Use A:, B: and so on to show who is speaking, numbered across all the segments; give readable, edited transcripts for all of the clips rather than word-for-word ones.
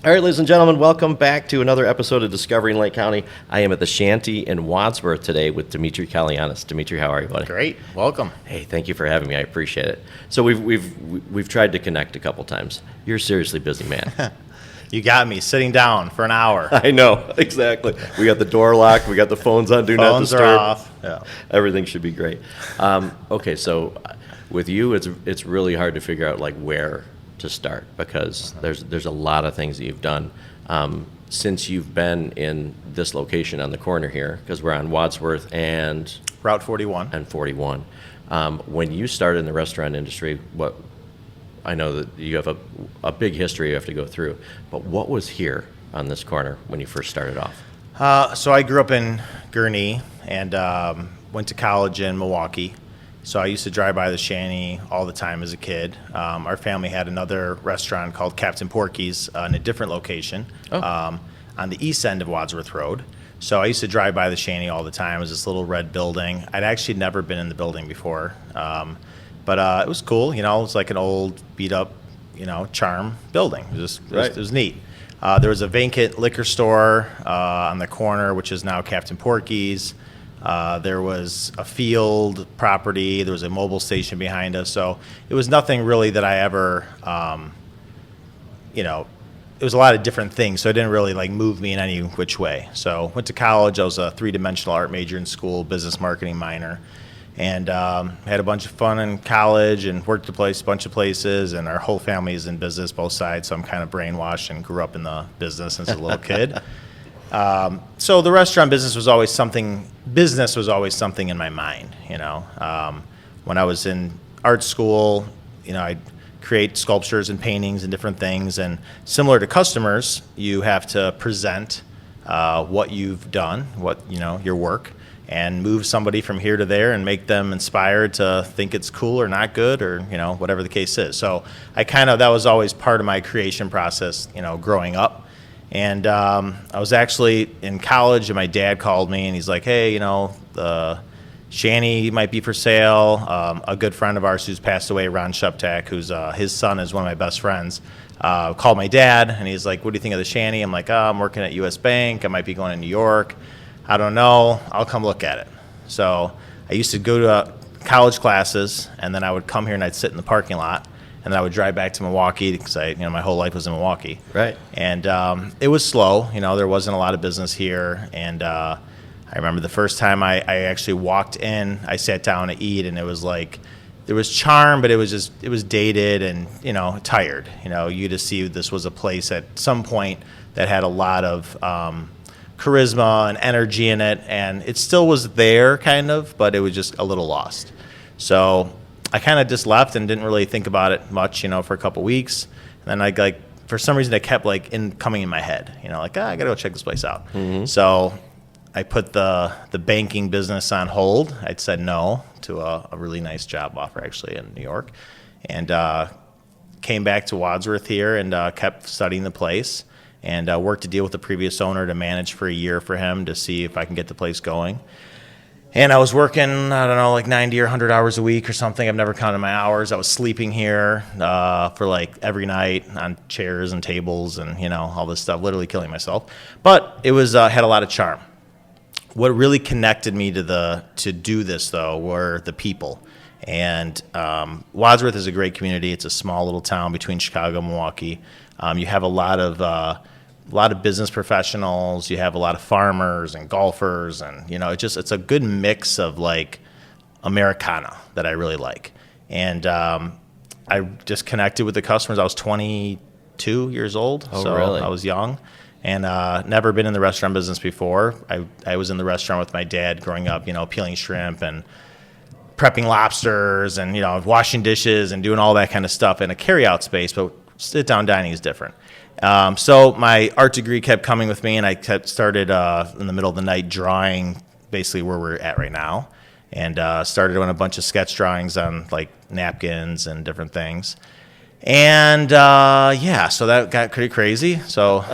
A: All right, ladies and gentlemen, welcome back to another episode of Discovering Lake County. I am at the Shanty in Wadsworth today with Dimitri Kallianis. Dimitri, how are you, buddy?
B: Great, welcome.
A: Hey, thank you for having me. I appreciate it. So we've tried to connect a couple times. You're a seriously busy man.
B: You got me sitting down for an hour.
A: I know, exactly. We got the door locked. We got the phones on Do Not Disturb.
B: Phones are off. Yeah.
A: Everything should be great. Okay, so with you, it's really hard to figure out like where to start because there's a lot of things that you've done since you've been in this location on the corner here, because we're on Wadsworth and
B: Route 41.
A: and 41. When you started in the restaurant industry, what I know that you have a big history you have to go through, but what was here on this corner when you first started off?
B: So I grew up in Gurnee and went to college in Milwaukee. So I used to drive by the Shanty all the time as a kid. Our family had another restaurant called Captain Porky's in a different location on the east end of Wadsworth Road. So I used to drive by the Shanty all the time. It was this little red building. I'd actually never been in the building before. But it was cool, you know. It was like an old, beat-up, charm building. It was neat. There was a vacant liquor store on the corner, which is now Captain Porky's. There was a field property. There was a mobile station behind us. So it was nothing really that I ever, it was a lot of different things. So it didn't really like move me in any which way. So went to college. I was a three-dimensional art major in school, business marketing minor. And had a bunch of fun in college and worked a bunch of places. And our whole family is in business, both sides. So I'm kind of brainwashed and grew up in the business since a little kid. So the restaurant business was always something in my mind, When I was in art school, I'd create sculptures and paintings and different things. And similar to customers, you have to present what you've done, your work, and move somebody from here to there and make them inspired to think it's cool or not good or, whatever the case is. So that was always part of my creation process, growing up. And I was actually in college, and my dad called me, and he's like, hey, the Shanty might be for sale. A good friend of ours who's passed away, Ron Shuptak, who's his son is one of my best friends, called my dad, and he's like, what do you think of the Shanty? I'm like, I'm working at U.S. Bank. I might be going to New York. I don't know. I'll come look at it. So I used to go to college classes, and then I would come here, and I'd sit in the parking lot. And then I would drive back to Milwaukee because my whole life was in Milwaukee.
A: Right.
B: And it was slow. There wasn't a lot of business here. And I remember the first time I actually walked in, I sat down to eat, and it was like there was charm, but it was dated and tired. You just see this was a place at some point that had a lot of charisma and energy in it, and it still was there kind of, but it was just a little lost. So I kind of just left and didn't really think about it much, for a couple weeks. And then for some reason, it kept coming in my head, I got to go check this place out. Mm-hmm. So I put the banking business on hold. I'd said no to a really nice job offer actually in New York, and came back to Wadsworth here and kept studying the place and worked a deal with the previous owner to manage for a year for him to see if I can get the place going. And I was working, 90 or 100 hours a week or something. I've never counted my hours. I was sleeping here for every night on chairs and tables and, all this stuff, literally killing myself. But it was had a lot of charm. What really connected me to do this, though, were the people. And Wadsworth is a great community. It's a small little town between Chicago and Milwaukee. You have a lot of business professionals. You have a lot of farmers and golfers, and it's a good mix of Americana that I really like. And I just connected with the customers. I was 22 years old, so
A: really?
B: I was young, and never been in the restaurant business before. I was in the restaurant with my dad growing up, peeling shrimp and prepping lobsters and washing dishes and doing all that kind of stuff in a carry-out space, but sit-down dining is different. So my art degree kept coming with me, and I started in the middle of the night drawing basically where we're at right now, and started doing a bunch of sketch drawings on napkins and different things. And so that got pretty crazy. So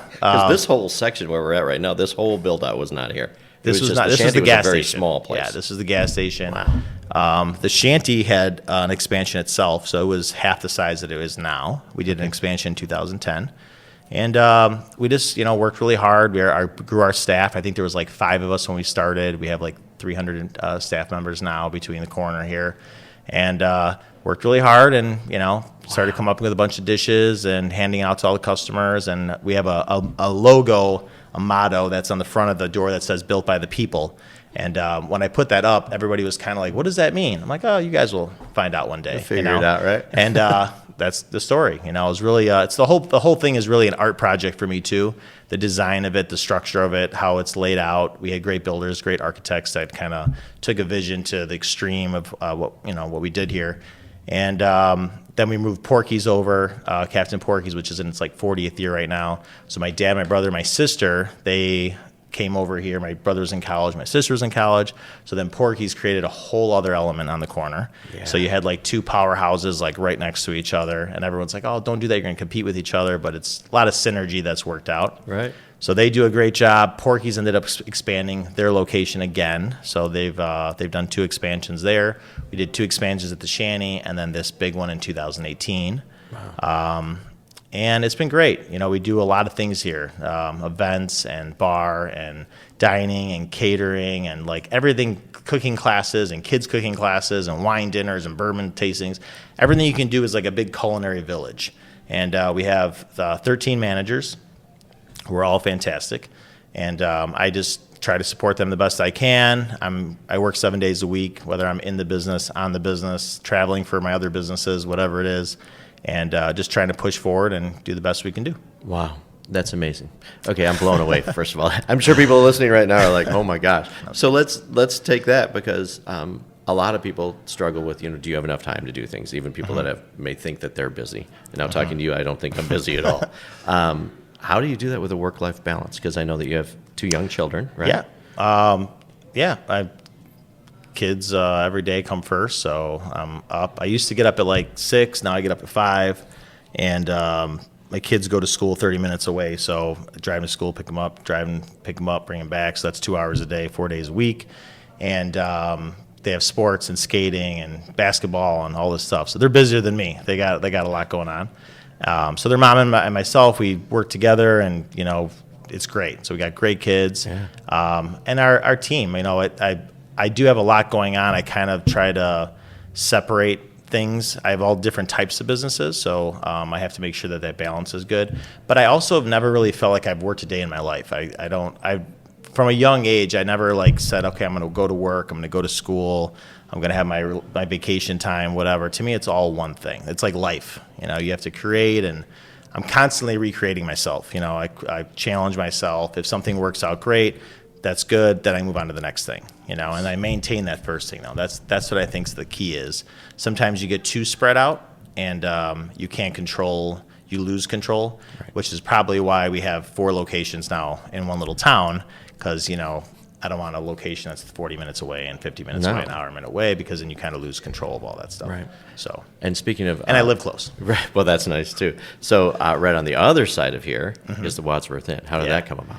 A: this whole section where we're at right now, this whole build out was not here.
B: This was not. This was the gas station.
A: Very small place.
B: Yeah, this is the gas station.
A: Wow.
B: The Shanty had an expansion itself, so it was half the size that it is now. We did an expansion in 2010. And we just, worked really hard. Grew our staff. I think there was like 5 of us when we started. We have like 300 staff members now between the corner here. And worked really hard and, started coming up with a bunch of dishes and handing out to all the customers. And we have a logo, a motto that's on the front of the door that says "Built by the People." And when I put that up, everybody was kind of like, "What does that mean?" I'm like, "Oh, you guys will find out one day."
A: We'll figure it out, right?
B: And that's the story. It was really it's the whole thing is really an art project for me too. The design of it, the structure of it, how it's laid out. We had great builders, great architects that kind of took a vision to the extreme of what we did here. And then we moved Porky's over, Captain Porky's, which is in its like 40th year right now. So my dad, my brother, my sister, they came over here. My brother was in college, my sister was in college. So then Porky's created a whole other element on the corner. Yeah. So you had like 2 powerhouses like right next to each other, and everyone's like, "Oh, don't do that. You're going to compete with each other." But it's a lot of synergy that's worked out.
A: Right.
B: So they do a great job. Porky's ended up expanding their location again. So they've done 2 expansions there. We did 2 expansions at the Shanty, and then this big one in 2018. Wow. And it's been great. We do a lot of things here, events and bar and dining and catering and like everything, cooking classes and kids cooking classes and wine dinners and bourbon tastings. Everything you can do is like a big culinary village. And we have 13 managers who are all fantastic. And I just try to support them the best I can. I work 7 days a week, whether I'm in the business, on the business, traveling for my other businesses, whatever it is. And just trying to push forward and do the best we can do.
A: Wow, that's amazing. Okay, I'm blown away, first of all. I'm sure people listening right now are like, oh my gosh. So let's take that because a lot of people struggle with, do you have enough time to do things? Even people that may think that they're busy. And now talking to you, I don't think I'm busy at all. How do you do that with a work-life balance? Because I know that you have 2 young children, right?
B: Yeah. Kids every day come first, so I'm up. I used to get up at like 6, now I get up at 5, and my kids go to school 30 minutes away, so I drive to school, pick them up, bring them back, so that's 2 hours a day, 4 days a week, and they have sports and skating and basketball and all this stuff, so they're busier than me. They got a lot going on. So their mom and myself, we work together, and it's great. So we got great kids, and our team. I do have a lot going on. I kind of try to separate things. I have all different types of businesses, so I have to make sure that balance is good. But I also have never really felt like I've worked a day in my life. From a young age, I never said, okay, I'm going to go to work, I'm going to go to school, I'm going to have my vacation time, whatever. To me, it's all one thing. It's like life. You have to create, and I'm constantly recreating myself. I challenge myself. If something works out great, that's good, then I move on to the next thing, and I maintain that first thing. Now, that's what I think the key is. Sometimes you get too spread out, and you can't control, you lose control, right. Which is probably why we have 4 locations now in one little town, because, I don't want a location that's 40 minutes away and 50 minutes away, an hour, a minute away, because then you kind of lose control of all that stuff.
A: Right.
B: So.
A: And speaking of,
B: and I live close.
A: Right. Well, that's nice too. So right on the other side of here is the Wadsworth Inn. How did that come about?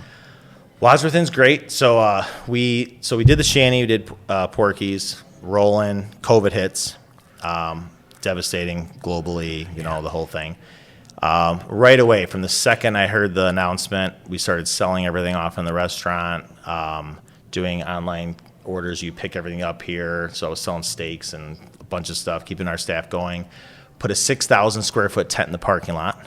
B: Wadsworth Inn's great. So we did the Shanty, we did Porky's, rolling. COVID hits, devastating globally. The whole thing. Right away, from the second I heard the announcement, we started selling everything off in the restaurant, doing online orders. You pick everything up here. So I was selling steaks and a bunch of stuff, keeping our staff going. Put a 6,000 square foot tent in the parking lot.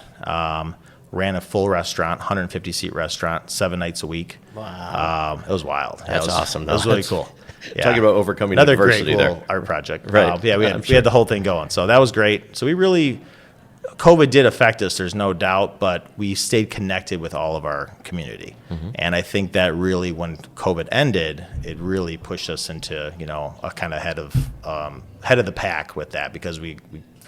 B: Ran a full restaurant, 150-seat restaurant, 7 nights a week.
A: Wow.
B: It was wild.
A: That's awesome.
B: That was really cool. Yeah.
A: Talking about overcoming
B: another
A: adversity
B: great
A: there.
B: art project.
A: Right.
B: We had the whole thing going. So that was great. So COVID did affect us, there's no doubt, but we stayed connected with all of our community. And I think that really, when COVID ended, it really pushed us into, a kind of head of the pack with that, because we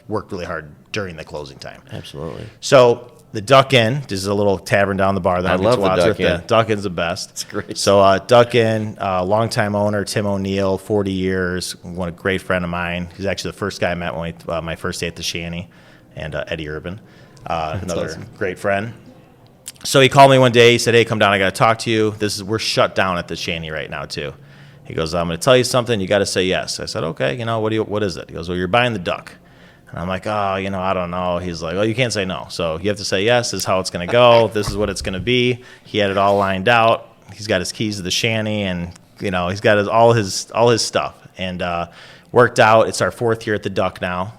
B: worked really hard during the closing time.
A: Absolutely.
B: So the Duck Inn, this is a little tavern down the bar.
A: I love the Duck Inn.
B: Duck Inn's the best.
A: It's great.
B: So Duck Inn, longtime owner, Tim O'Neill, 40 years, one a great friend of mine. He's actually the first guy I met when my first day at the Shanty, and Eddie Urban, another
A: awesome.
B: Great friend. So he called me one day. He said, "Hey, come down. I got to talk to you. We're shut down at the Shanty right now too." He goes, "I'm going to tell you something. You got to say yes." I said, "Okay. What is it?" He goes, "Well, you're buying the Duck." And I'm like, oh, I don't know. He's like, well, you can't say no. So you have to say yes. This is how it's going to go. This is what it's going to be. He had it all lined out. He's got his keys to the shanty, and he's got all his stuff. And worked out. It's our 4th year at the Duck now.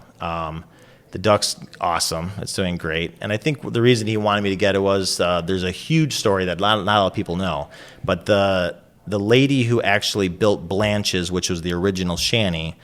B: The Duck's awesome. It's doing great. And I think the reason he wanted me to get it was there's a huge story that not a lot of people know. But the lady who actually built Blanche's, which was the original shanty,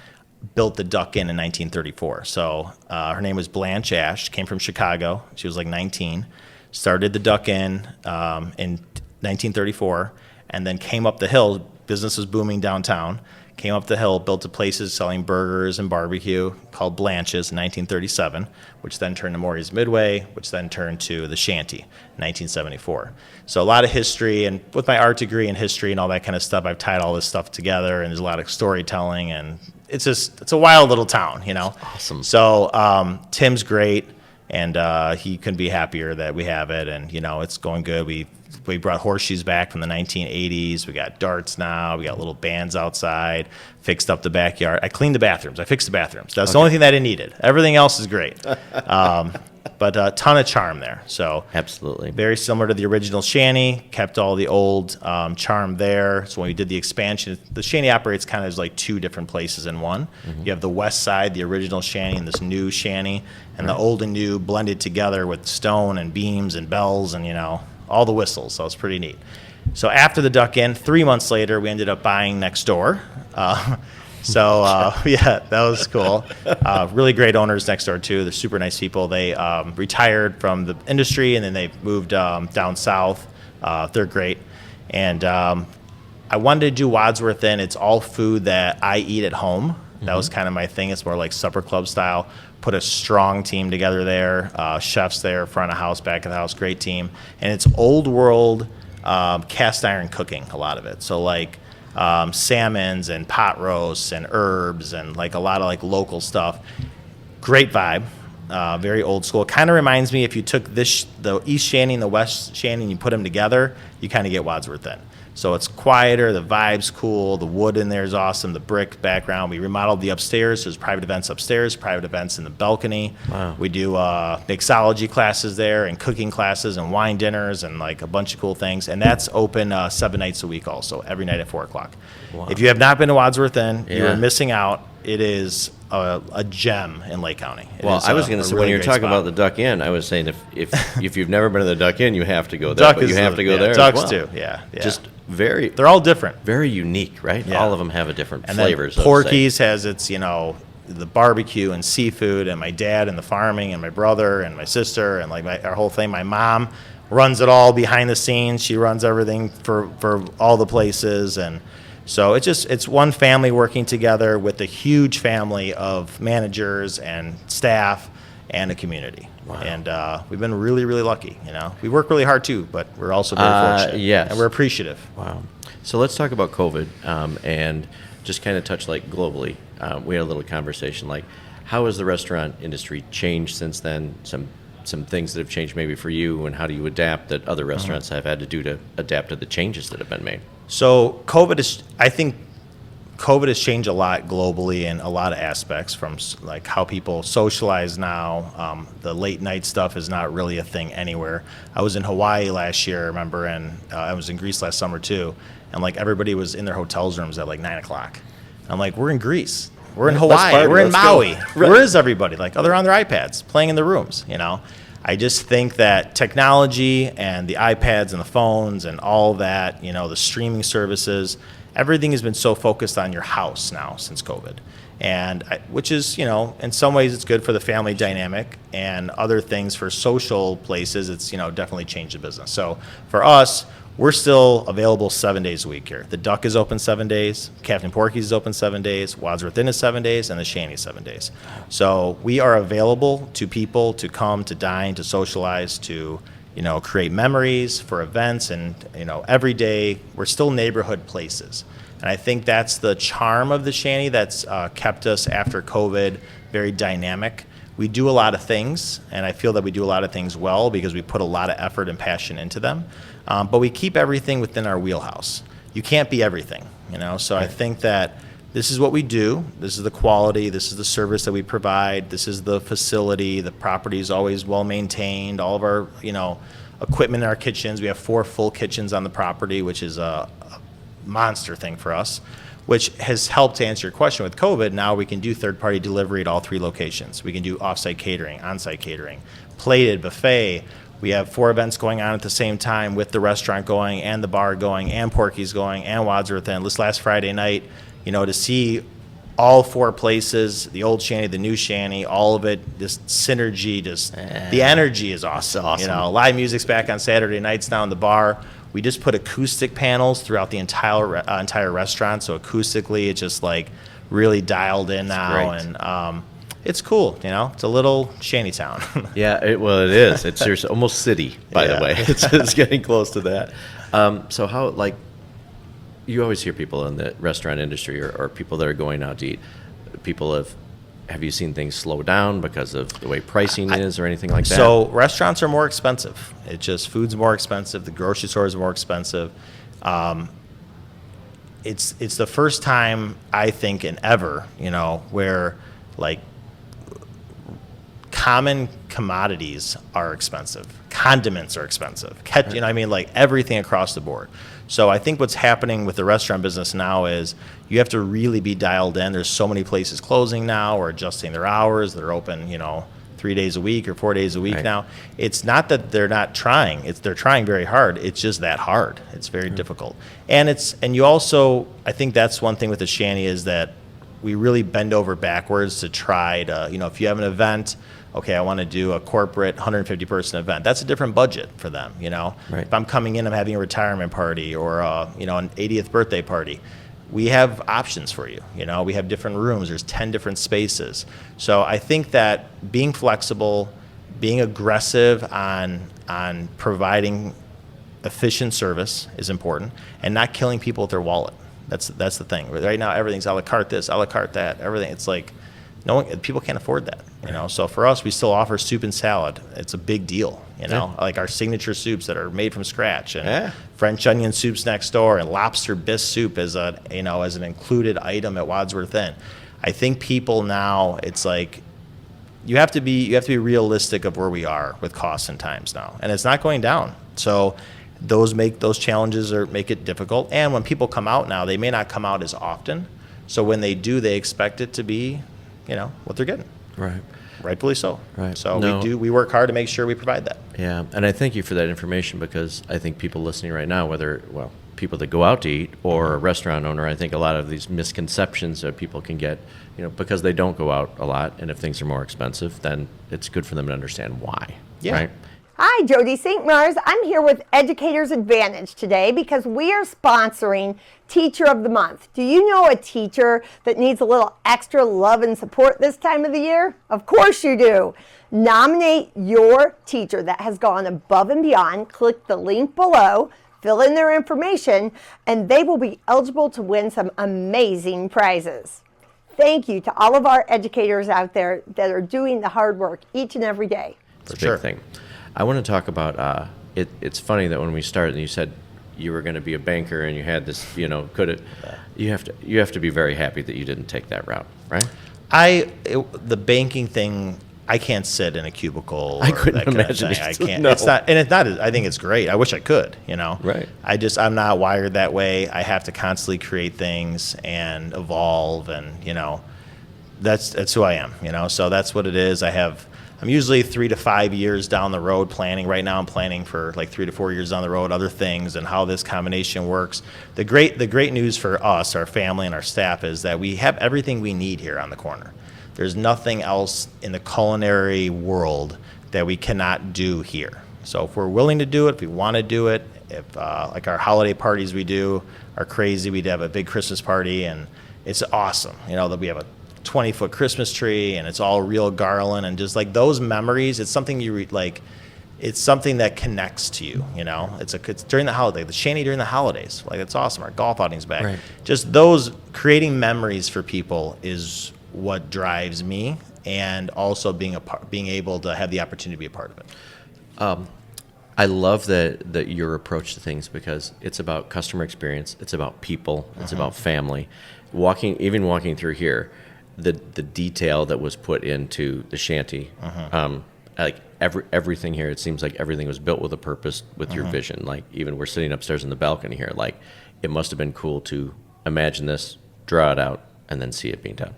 B: built the Duck Inn in 1934. So her name was Blanche Ash, came from Chicago. She was like 19. Started the Duck Inn in 1934, and then came up the hill. Business was booming downtown. Came up the hill, built a places selling burgers and barbecue called Blanche's in 1937, which then turned to Maury's Midway, which then turned to the Shanty in 1974. So a lot of history, and with my art degree in history and all that kind of stuff, I've tied all this stuff together, and there's a lot of storytelling, and it's a wild little town,
A: Awesome.
B: So Tim's great, and he couldn't be happier that we have it, and it's going good. We brought horseshoes back from the 1980s. We got darts now. We got little bands outside. Fixed up the backyard. I cleaned the bathrooms. I fixed the bathrooms. That's the only thing that I needed. Everything else is great. But a ton of charm there. So
A: Absolutely.
B: very similar to the original shanty. Kept all the old charm there. So when we did the expansion, the shanty operates kind of as like 2 different places in one. Mm-hmm. You have the west side, the original shanty, and this new shanty, and the old and new blended together with stone and beams and bells and all the whistles. So it's pretty neat. So after the Duck Inn, 3 months later, we ended up buying next door. Yeah, that was cool. Really great owners next door too. They're super nice people. They retired from the industry, and then they moved down south. They're great. And I wanted to do Wadsworth Inn. It's all food that I eat at home. That was kind of my thing. It's more like supper club style. Put a strong team together there. Chefs there, front of house, back of the house, great team. And it's old world cast iron cooking, a lot of it. So like salmons and pot roasts and herbs and like a lot of like local stuff. Great vibe. Very old school. Kind of reminds me, if you took the East Shanty and the West Shanty and you put them together, you kind of get Wadsworth Inn. So it's quieter, the vibe's cool, the wood in there is awesome, the brick background. We remodeled the upstairs. There's private events upstairs, private events in the balcony.
A: Wow.
B: We do mixology classes there and cooking classes and wine dinners and like a bunch of cool things. And that's open 7 nights a week also, every night at 4 o'clock.
A: Wow.
B: If you have not been to Wadsworth Inn,
A: Yeah.
B: you're missing out. It is a gem in Lake County.
A: Well, I was going to say, when you were talking about the Duck Inn, I was saying if you've never been to the Duck Inn, you have to go there.
B: Duck
A: but you have to go there
B: Ducks
A: as well.
B: too, yeah.
A: Just they're
B: They're all different.
A: very unique, right?
B: Yeah.
A: All of them have a different
B: And
A: flavors.
B: then Porky's has its, the barbecue and seafood, and my dad and the farming, and my brother and my sister, and like our whole thing. My mom runs it all behind the scenes. She runs everything for all the places, and so it's one family working together with a huge family of managers and staff and a community.
A: Wow.
B: And we've been really, really lucky. We work really hard too, but we're also very fortunate.
A: Yes.
B: And we're appreciative.
A: Wow. So let's talk about COVID and just kind of touch like globally. We had a little conversation like, how has the restaurant industry changed since then? Some things that have changed maybe for you, and how do you adapt that other restaurants have had to do to adapt to the changes that have been made?
B: So I think COVID has changed a lot globally in a lot of aspects, from like how people socialize now. The late night stuff is not really a thing anywhere. I was in Hawaii last year, I remember, and I was in Greece last summer too. And like everybody was in their hotels rooms at like 9 o'clock. I'm like, we're in Greece. We're in Hawaii.
A: party,
B: We're in
A: let's go.
B: Maui.
A: Right.
B: Where is everybody? Like, they're on their iPads playing in the rooms, I just think that technology and the iPads and the phones and all that, the streaming services, everything has been so focused on your house now since COVID. And which is, in some ways it's good for the family dynamic, and other things for social places, it's, definitely changed the business. So for us, we're still available 7 days a week here. The Duck is open 7 days, Captain Porky's is open 7 days, Wadsworth Inn is 7 days, and the Shanty is 7 days. So we are available to people to come, to dine, to socialize, to create memories for events, and every day we're still neighborhood places. And I think that's the charm of the Shanty that's kept us after COVID very dynamic. We do a lot of things, and I feel that we do a lot of things well because we put a lot of effort and passion into them. But we keep everything within our wheelhouse. You can't be everything, So I think that this is what we do. This is the quality. This is the service that we provide. This is the facility. The property is always well maintained. All of our, equipment in our kitchens. We have 4 full kitchens on the property, which is a monster thing for us, which has helped to answer your question with COVID. Now we can do third-party delivery at all 3 locations. We can do off-site catering, on-site catering, plated, buffet. We have 4 events going on at the same time with the restaurant going and the bar going and Porky's going and Wadsworth. And this last Friday night, to see all 4 places, the old Shanty, the new Shanty, all of it, just synergy, the energy is awesome. Live music's back on Saturday nights now in the bar. We just put acoustic panels throughout the entire restaurant, so acoustically it's just like really dialed in now, and it's cool. It's a little shanty town.
A: Yeah, it is. It's there's almost city, by the way. It's getting close to that. So how, you always hear people in the restaurant industry or people that are going out to eat. Have you seen things slow down because of the way pricing is or anything like that?
B: So restaurants are more expensive. Food's more expensive. The grocery store is more expensive. It's the first time, I think, in ever, where common commodities are expensive. Condiments are expensive. Everything across the board. So I think what's happening with the restaurant business now is you have to really be dialed in. There's so many places closing now or adjusting their hours. They're open, 3 days a week or 4 days a week now. It's not that they're not trying. They're trying very hard. It's just that hard. It's very difficult. And you also, I think that's one thing with the Shanty is that we really bend over backwards to try to, if you have an event, okay, I want to do a corporate 150-person event. That's a different budget for them,
A: Right.
B: If I'm coming in, I'm having a retirement party or, an 80th birthday party. We have options for you. We have different rooms. There's 10 different spaces. So I think that being flexible, being aggressive on providing efficient service is important, and not killing people with their wallet. That's the thing. Right now, everything's a la carte this, a la carte that. Everything. It's like people can't afford that. So for us, we still offer soup and salad. It's a big deal. Like our signature soups that are made from scratch, and French onion soups next door, and lobster bisque soup as an included item at Wadsworth Inn. I think people now, it's like you have to be realistic of where we are with costs and times now, and it's not going down. So those challenges make it difficult. And when people come out now, they may not come out as often. So when they do, they expect it to be, what they're getting.
A: Right.
B: Rightfully so.
A: Right.
B: So we work hard to make sure we provide that.
A: Yeah, and I thank you for that information because I think people listening right now, people that go out to eat or a restaurant owner, I think a lot of these misconceptions that people can get, because they don't go out a lot, and if things are more expensive, then it's good for them to understand why.
B: Yeah.
A: Right?
C: Hi, Jody St. Mars. I'm here with Educators Advantage today because we are sponsoring Teacher of the Month. Do you know a teacher that needs a little extra love and support this time of the year? Of course you do. Nominate your teacher that has gone above and beyond. Click the link below, fill in their information, and they will be eligible to win some amazing prizes. Thank you to all of our educators out there that are doing the hard work each and every day.
A: It's a big thing. I want to talk about, it's funny that when we started, you said you were going to be a banker and you had this, you have to be very happy that you didn't take that route, right?
B: The banking thing, I can't sit in a cubicle.
A: I couldn't imagine.
B: I can't.
A: No.
B: It's not. I think it's great. I wish I could.
A: Right.
B: I'm not wired that way. I have to constantly create things and evolve, and that's who I am. So that's what it is. I'm usually 3 to 5 years down the road planning. Right now I'm planning for 3 to 4 years down the road, other things and how this combination works. The great news for us, our family and our staff, is that we have everything we need here on the corner. There's nothing else in the culinary world that we cannot do here. So if we're willing to do it, if we want to do it, if our holiday parties we do are crazy, we'd have a big Christmas party and it's awesome. We have a 20-foot Christmas tree and it's all real garland and just those memories. It's something it's something that connects to you. It's during the holiday, the Shanty during the holidays. It's awesome. Our golf outing's back.
A: Right.
B: Just those creating memories for people is what drives me, and also being able to have the opportunity to be a part of it.
A: I love that your approach to things because it's about customer experience, it's about people, it's about family, walking through here, the detail that was put into the Shanty, like everything here, it seems like everything was built with a purpose, with your vision. Like even we're sitting upstairs in the balcony here, like it must have been cool to imagine this, draw it out, and then see it being done.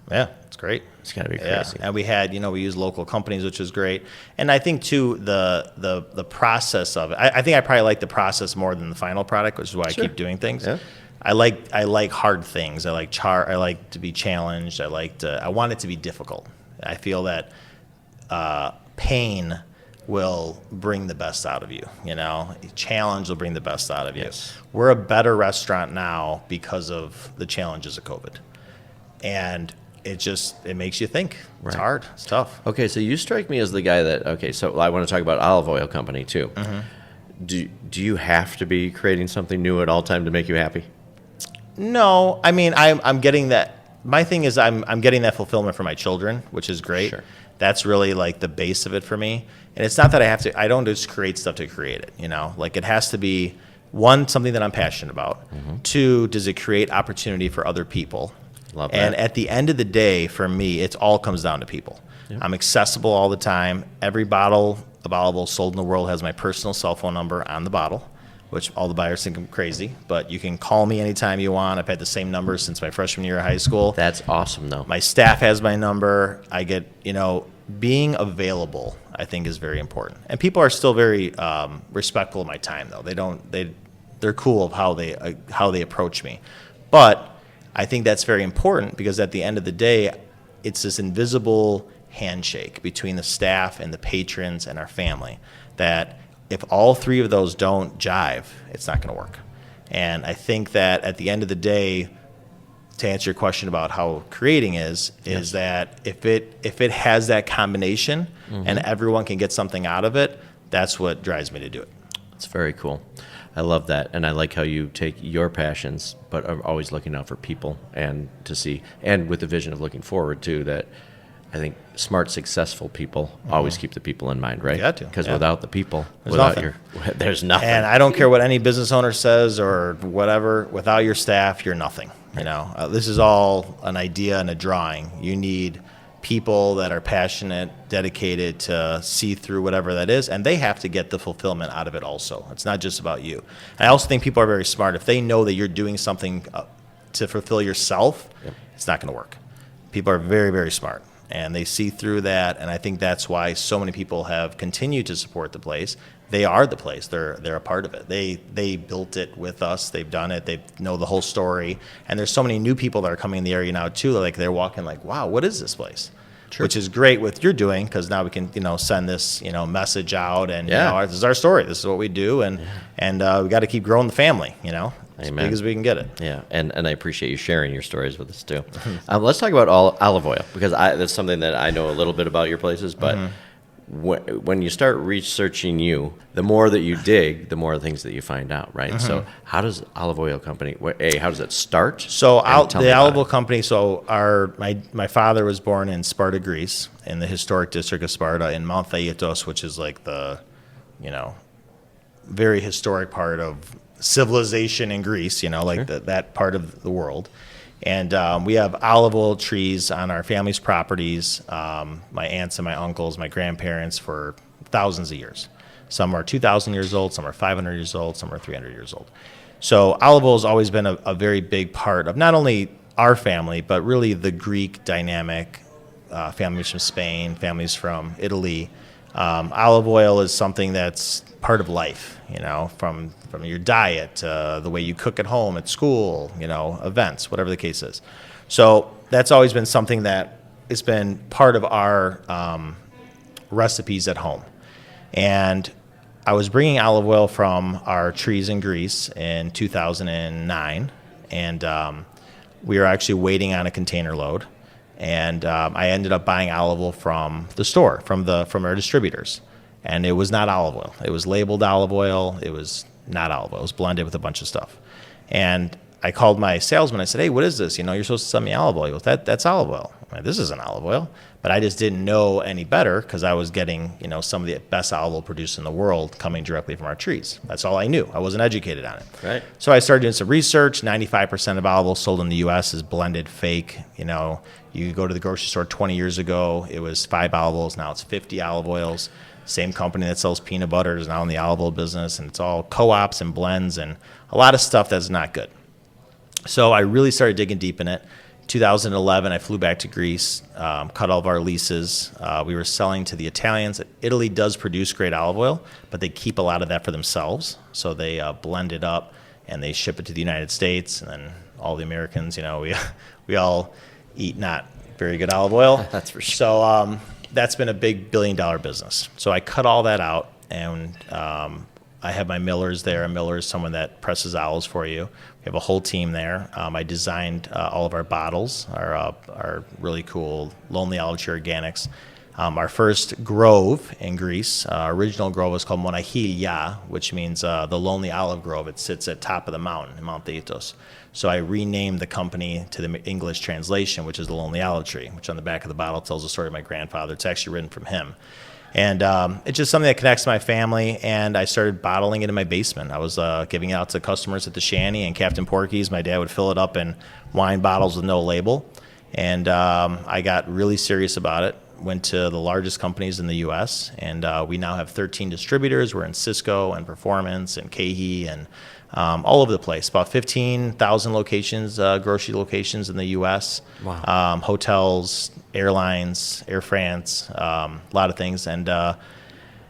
B: Yeah, it's great.
A: It's gotta be
B: Yeah,
A: crazy.
B: and we had, we use local companies, which is great. And I think too, the process of it. I think I probably like the process more than the final product, which is why I keep doing things.
A: Yeah.
B: I like hard things. I like to be challenged. I want it to be difficult. I feel that pain will bring the best out of you. Challenge will bring the best out of you.
A: Yes.
B: We're a better restaurant now because of the challenges of COVID. And it makes you think. It's hard. It's tough.
A: Okay, so you strike me as the guy that, so I want to talk about olive oil company too. Do you have to be creating something new at all time to make you happy?
B: No, I mean, I'm getting that. My thing is I'm getting that fulfillment for my children, which is great.
A: Sure.
B: That's really like the base of it for me. And it's not that I don't just create stuff to create it, Like it has to be, one, something that I'm passionate about. Two, does it create opportunity for other people?
A: Love that.
B: And at the end of the day, for me, it all comes down to people. Yep. I'm accessible all the time. Every bottle of olive oil sold in the world has my personal cell phone number on the bottle, which all the buyers think I'm crazy. But you can call me anytime you want. I've had the same number since my freshman year of high school.
A: That's awesome, though.
B: My staff has my number. I get, being available, I think, is very important. And people are still very respectful of my time, though. They're cool of how they approach me. But I think that's very important because at the end of the day, it's this invisible handshake between the staff and the patrons and our family that if all three of those don't jive, it's not going to work. And I think that at the end of the day, to answer your question about how creating is that if it has that combination and everyone can get something out of it, that's what drives me to do it.
A: It's very cool. I love that, and I like how you take your passions, but are always looking out for people and to see, and with the vision of looking forward too. That I think smart, successful people always keep the people in mind, right?
B: You got to,
A: because
B: yeah.
A: without the people,
B: There's
A: there's nothing.
B: And I don't care what any business owner says or whatever. Without your staff, you're nothing. This is all an idea and a drawing. You need people that are passionate, dedicated to see through whatever that is, and they have to get the fulfillment out of it also. It's not just about you. I also think people are very smart. If they know that you're doing something to fulfill yourself, it's not going to work. People are very, very smart, and they see through that, and I think that's why so many people have continued to support the place. They are the place. They're a part of it. They built it with us. They've done it. They know the whole story. And there's so many new people that are coming in the area now too. Like they're walking like, wow, what is this place? True. Which is great with you're doing because now we can send this message out and this is our story. This is what we do and we got to keep growing the family. As big as we can get it.
A: Yeah, and I appreciate you sharing your stories with us too. Let's talk about olive oil because that's something that I know a little bit about your places, but. When you start researching the more that you dig, the more things that you find out, right? So how does olive oil company, how does it start?
B: So the olive oil company, my father was born in Sparta, Greece, in the historic district of Sparta in Mount Thaitos, which is like the, very historic part of civilization in Greece, that part of the world. And we have olive oil trees on our family's properties, my aunts and my uncles, my grandparents, for thousands of years. Some are 2,000 years old, some are 500 years old, some are 300 years old. So olive oil has always been a very big part of not only our family, but really the Greek dynamic, families from Spain, families from Italy. Olive oil is something that's part of life, from your diet, the way you cook at home, at school, events, whatever the case is. So that's always been something that has been part of our recipes at home. And I was bringing olive oil from our trees in Greece in 2009, and we were actually waiting on a container load. And I ended up buying olive oil from the store, from our distributors. And it was not olive oil. It was labeled olive oil. It was not olive oil. It was blended with a bunch of stuff. And I called my salesman. I said, hey, what is this? You're supposed to sell me olive oil. He goes, that's olive oil. I'm like, this isn't olive oil. But I just didn't know any better because I was getting, some of the best olive oil produced in the world coming directly from our trees. That's all I knew. I wasn't educated on it.
A: Right.
B: So I started doing some research. 95% of olive oil sold in the U.S. is blended fake. You go to the grocery store 20 years ago, it was 5 olive oils. Now it's 50 olive oils. Same company that sells peanut butter is now in the olive oil business, and it's all co-ops and blends and a lot of stuff that's not good. So I really started digging deep in it. 2011, I flew back to Greece, cut all of our leases. We were selling to the Italians. Italy does produce great olive oil, but they keep a lot of that for themselves. So they blend it up and they ship it to the United States. And then all the Americans, we all eat not very good olive oil.
A: That's for sure.
B: So that's been a big $1 billion business. So I cut all that out, and I have my millers there. A miller is someone that presses olives for you. We have a whole team there. I designed all of our bottles, our really cool Lonely Olive Tree Organics. Our first grove in Greece, original grove was called Monachia, which means the Lonely Olive Grove. It sits at top of the mountain in Mount Athos. So I renamed the company to the English translation, which is the Lonely Olive Tree, which on the back of the bottle tells the story of my grandfather. It's actually written from him. And it's just something that connects to my family, and I started bottling it in my basement. I was giving it out to customers at the Shanty and Captain Porky's. My dad would fill it up in wine bottles with no label, and I got really serious about it. Went to the largest companies in the U.S., and we now have 13 distributors. We're in Cisco and Performance and KeHE and all over the place. About 15,000 locations, grocery locations in the U.S.
A: Wow.
B: Hotels, airlines, Air France, a lot of things, and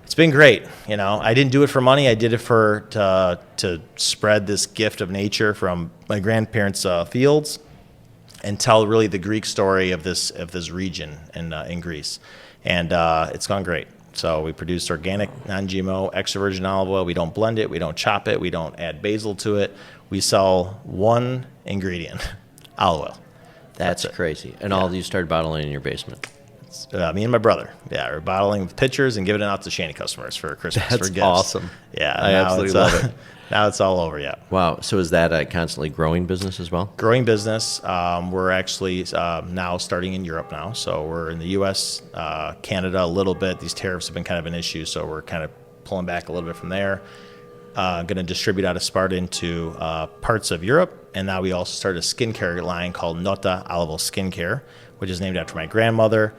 B: it's been great. I didn't do it for money. I did it to spread this gift of nature from my grandparents' fields, and tell really the Greek story of this region in Greece, and it's gone great. So we produce organic, non-GMO, extra virgin olive oil. We don't blend it. We don't chop it. We don't add basil to it. We sell one ingredient, olive oil.
A: That's crazy. And all you started bottling in your basement.
B: Me and my brother. Yeah, we're bottling pitchers and giving it out to Shanty customers for Christmas.
A: That's
B: for gifts.
A: awesome.
B: Yeah,
A: I absolutely love it.
B: Now it's all over, yeah.
A: Wow. So is that a constantly growing business as well?
B: Growing business. We're actually now starting in Europe now. So we're in the U.S., Canada a little bit. These tariffs have been kind of an issue, so we're kind of pulling back a little bit from there. Going to distribute out of Sparta into parts of Europe. And now we also started a skincare line called Nota Olive Oil Skincare, which is named after my grandmother.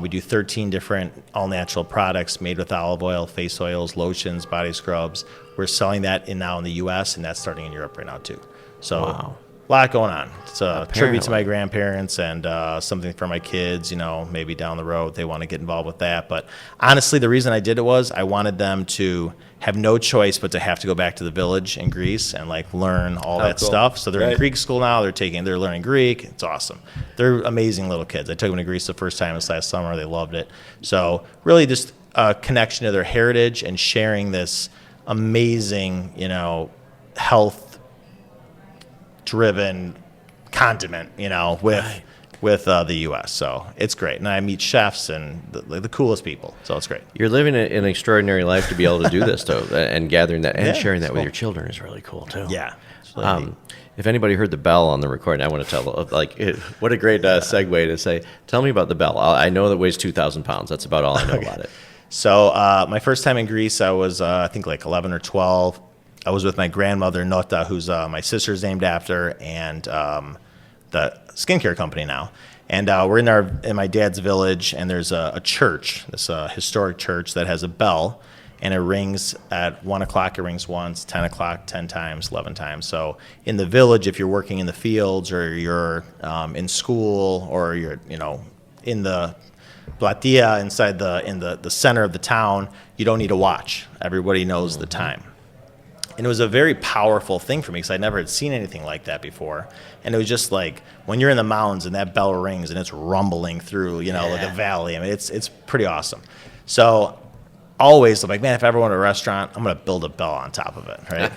B: We do 13 different all-natural products made with olive oil, face oils, lotions, body scrubs. We're selling that now in the U.S., and that's starting in Europe right now, too. So
A: Wow.
B: a lot going on. It's a
A: Apparently.
B: tribute to my grandparents and something for my kids, maybe down the road they want to get involved with that. But honestly, the reason I did it was I wanted them to have no choice but to have to go back to the village in Greece and learn all that
A: cool.
B: stuff. So they're in
A: Right.
B: Greek school now. They're learning Greek. It's awesome. They're amazing little kids. I took them to Greece the first time this last summer. They loved it. So really just a connection to their heritage and sharing this amazing, health driven condiment, with the U.S. So it's great. And I meet chefs and the coolest people. So it's great.
A: You're living an extraordinary life to be able to do this, though, and gathering that and
B: Yeah,
A: sharing that
B: it's
A: with
B: cool.
A: your children is really cool, too.
B: Yeah. It's really neat.
A: If anybody heard the bell on the recording, I want to tell, what a great segue to say, tell me about the bell. I know that weighs 2,000 pounds. That's about all I know about it.
B: So my first time in Greece, I was, I think, 11 or 12. I was with my grandmother, Nota, who's my sister's named after, and the skincare company now. And we're in my dad's village, and there's a church, this historic church that has a bell, and it rings at 1 o'clock. It rings once, 10 o'clock, 10 times, 11 times. So in the village, if you're working in the fields or you're in school or you're in the platia inside in the center of the town, you don't need a watch. Everybody knows the time. And it was a very powerful thing for me because I never had seen anything like that before. And it was just when you're in the mountains and that bell rings and it's rumbling through, a valley. I mean, it's pretty awesome. So always I'm like, man, if I ever went to a restaurant, I'm going to build a bell on top of it, right?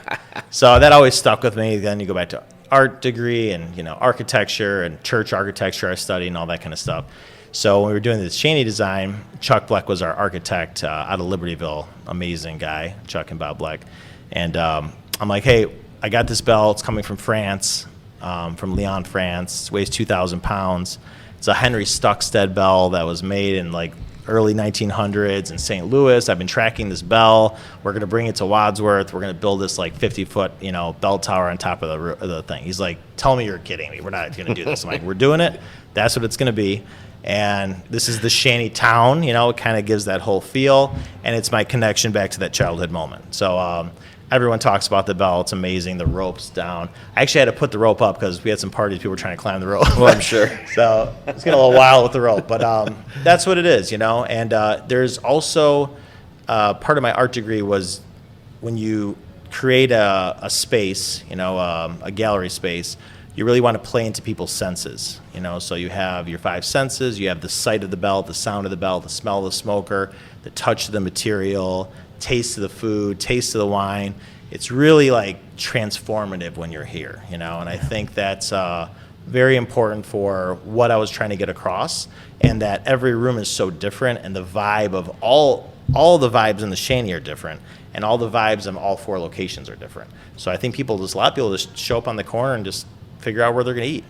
B: So that always stuck with me. Then you go back to art degree and, architecture and church architecture I studied and all that kind of stuff. So when we were doing this Shanty design, Chuck Bleck was our architect out of Libertyville. Amazing guy, Chuck and Bob Bleck. And I'm like, hey, I got this bell. It's coming from France, from Lyon, France. It weighs 2,000 pounds. It's a Henry Stuckstead bell that was made in like early 1900s in St. Louis. I've been tracking this bell. We're going to bring it to Wadsworth. We're going to build this like 50-foot, bell tower on top of the thing. He's like, tell me you're kidding me. We're not going to do this. I'm like, we're doing it. That's what it's going to be. And this is the Shanty town, it kind of gives that whole feel. And it's my connection back to that childhood moment. So everyone talks about the bell. It's amazing. The rope's down. I actually had to put the rope up because we had some parties. People were trying to climb the rope.
A: Well, I'm sure.
B: So it's getting a little wild with the rope. But that's what it is, And there's also part of my art degree was when you create a space, a gallery space, you really want to play into people's senses, So you have your 5 senses. You have the sight of the bell, the sound of the bell, the smell of the smoker, the touch of the material, taste of the food, taste of the wine. It's really like transformative when you're here, And I think that's very important for what I was trying to get across, and that every room is so different, and the vibe of all the vibes in the Shanty are different, and all the vibes of all 4 locations are different. So I think a lot of people just show up on the corner and just figure out where they're going to eat.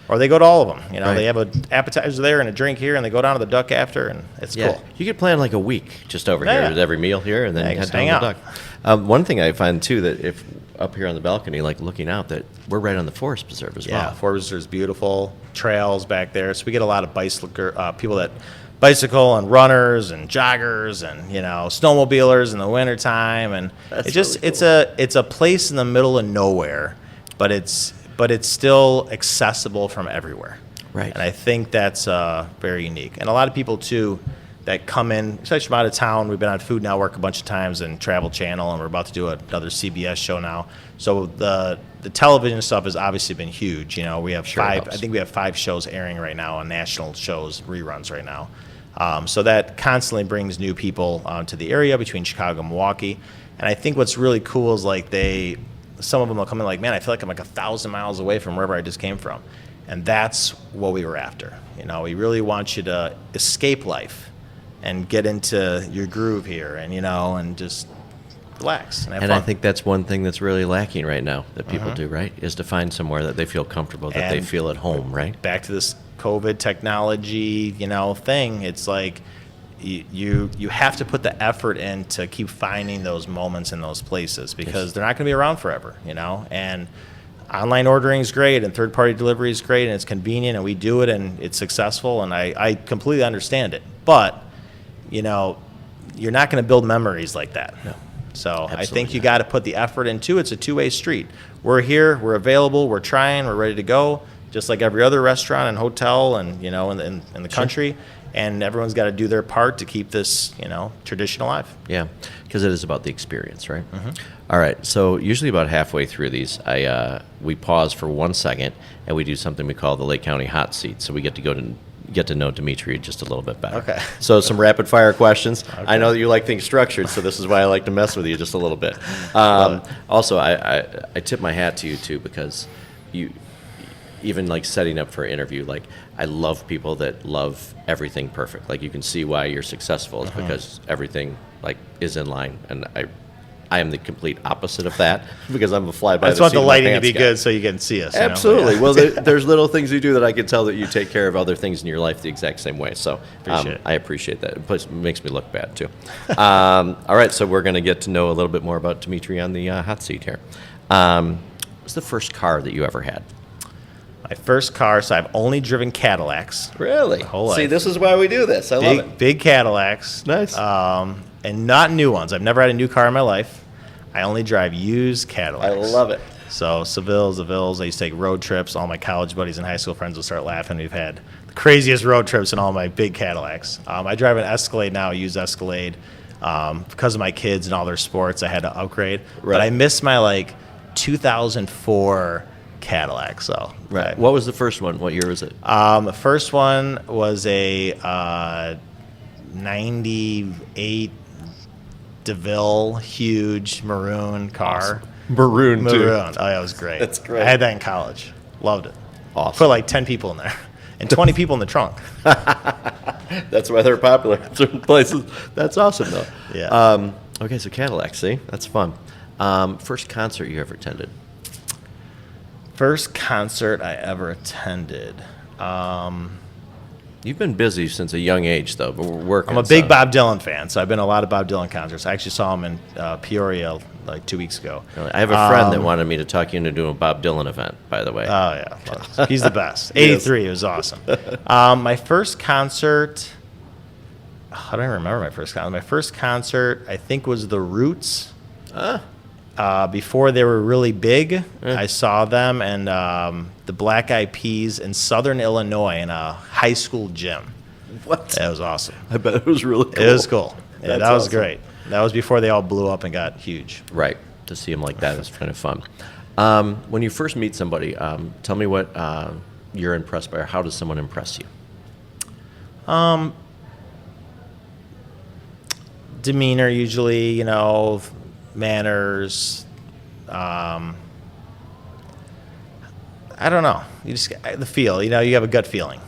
B: Or they go to all of them.
A: Right.
B: They have an appetizer there and a drink here, and they go down to the Duck after, and it's cool.
A: You could plan like a week just over here with every meal here, and then head
B: just
A: down
B: hang
A: to the
B: out.
A: Duck. One thing I find too, that if up here on the balcony, like looking out, that we're right on the Forest Preserve as well.
B: Yeah, Forest Preserve is beautiful. Trails back there, so we get a lot of people that bicycle and runners and joggers and snowmobilers in the wintertime, and
A: That's
B: it's
A: really cool.
B: it's a place in the middle of nowhere, but it's still accessible from everywhere.
A: Right.
B: And I think that's very unique. And a lot of people too that come in, especially from out of town. We've been on Food Network a bunch of times and Travel Channel, and we're about to do another CBS show now. So the television stuff has obviously been huge. We have
A: Sure
B: 5.
A: helps.
B: I think we have 5 shows airing right now on national shows, reruns right now. So that constantly brings new people to the area between Chicago and Milwaukee. And I think what's really cool is like some of them will come in like, man, I feel like I'm like 1,000 miles away from wherever I just came from. And that's what we were after. We really want you to escape life and get into your groove here and just relax and have
A: And
B: fun.
A: I think that's one thing that's really lacking right now that people do, right? Is to find somewhere that they feel comfortable, that they
B: And
A: feel at home, right?
B: Back to this COVID technology, thing. It's like you have to put the effort in to keep finding those moments in those places, because they're not going to be around forever, And online ordering is great, and third-party delivery is great, and it's convenient, and we do it, and it's successful, and I completely understand it. But, you're not going to build memories like that.
A: No.
B: So I think
A: Absolutely
B: you
A: not.
B: got to put the effort into it. It's a two-way street. We're here, we're available, we're trying, we're ready to go, just like every other restaurant and hotel and, in the country. And everyone's got to do their part to keep this, tradition alive.
A: Yeah, because it is about the experience, right? All right, so usually about halfway through these, we pause for 1 second, and we do something we call the Lake County Hot Seat. So we get to know Dimitri just a little bit better.
B: Okay.
A: So some rapid fire questions. I know that you like things structured, so this is why I like to mess with you just a little bit. Also, I tip my hat to you too, because you, even like setting up for an interview, like I love people that love everything perfect. Like you can see why you're successful is because everything like is in line, and I am the complete opposite of that because I'm a fly by
B: I
A: the
B: just want
A: seat
B: the
A: of my
B: lighting to
A: pants
B: be
A: guy.
B: good so you can see us.
A: Absolutely.
B: Yeah.
A: Well, there's little things you do that I can tell that you take care of other things in your life the exact same way. So
B: Appreciate it.
A: I appreciate that. Plus, it makes me look bad too. All right, so we're going to get to know a little bit more about Dimitri on the hot seat here. What's the first car that you ever had?
B: My first car, so I've only driven Cadillacs.
A: Really?
B: Whole
A: See,
B: life.
A: this is why we do this. I love it.
B: Big Cadillacs.
A: Nice.
B: And not new ones. I've never had a new car in my life. I only drive used Cadillacs.
A: I love it.
B: So Sevilles. I used to take road trips. All my college buddies and high school friends will start laughing. We've had the craziest road trips in all my big Cadillacs. I drive an Escalade now, a used Escalade. Because of my kids and all their sports, I had to upgrade.
A: Right.
B: But I miss my 2004 Cadillac. So
A: Right. What was the first one? What year was it?
B: the first one was a 98 DeVille, huge maroon car.
A: Maroon,
B: Maroon. Oh, yeah, it was great.
A: That's great.
B: I had that in college. Loved it.
A: Awesome.
B: Put like 10 people in there and 20 people in the trunk.
A: That's why they're popular in certain places. That's awesome, though.
B: Yeah.
A: Okay, so Cadillac, see? That's fun. First concert you ever attended?
B: First concert I ever attended.
A: You've been busy since a young age, though. But we're working.
B: I'm a big Bob Dylan fan, so I've been to a lot of Bob Dylan concerts. I actually saw him in Peoria like 2 weeks ago.
A: I have a friend that wanted me to talk you into doing a Bob Dylan event, by the way.
B: Oh, yeah. Well, he's the best. 83, it was awesome. My first concert, I don't even remember my first concert. My first concert, I think, was The Roots. Before they were really big, I saw them and the Black Eyed Peas in Southern Illinois in a high school gym.
A: What?
B: That was awesome.
A: I bet it was really cool.
B: It was cool. Yeah,
A: That's
B: that was
A: awesome.
B: great. That was before they all blew up and got huge.
A: Right. To see them like that is kind of fun. When you first meet somebody, tell me what you're impressed by, or how does someone impress you?
B: Demeanor, usually, you know, manners. I don't know. You just the feel. You know, you have a gut feeling.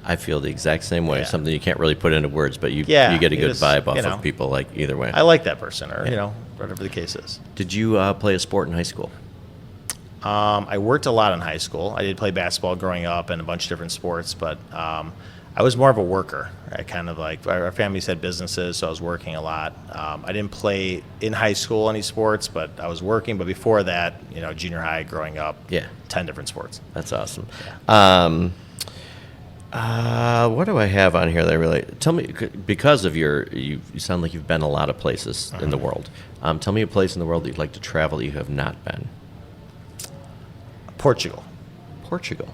A: I feel the exact same way.
B: Yeah.
A: Something you can't really put into words, but you
B: Yeah,
A: get a
B: you
A: good
B: just,
A: vibe off
B: you know.
A: of people, like either way.
B: I like that person, or you know, whatever the case is.
A: Did you play a sport in high school?
B: I worked a lot in high school. I did play basketball growing up and a bunch of different sports, but I was more of a worker. I kind of like our families had businesses, so I was working a lot. I didn't play in high school any sports, but I was working. But before that, you know, junior high, growing up, 10 different sports.
A: That's awesome.
B: Yeah.
A: What do I have on here that I really tell me, because of you sound like you've been a lot of places in the world. Tell me a place in the world that you'd like to travel that you have not been.
B: Portugal.
A: Portugal.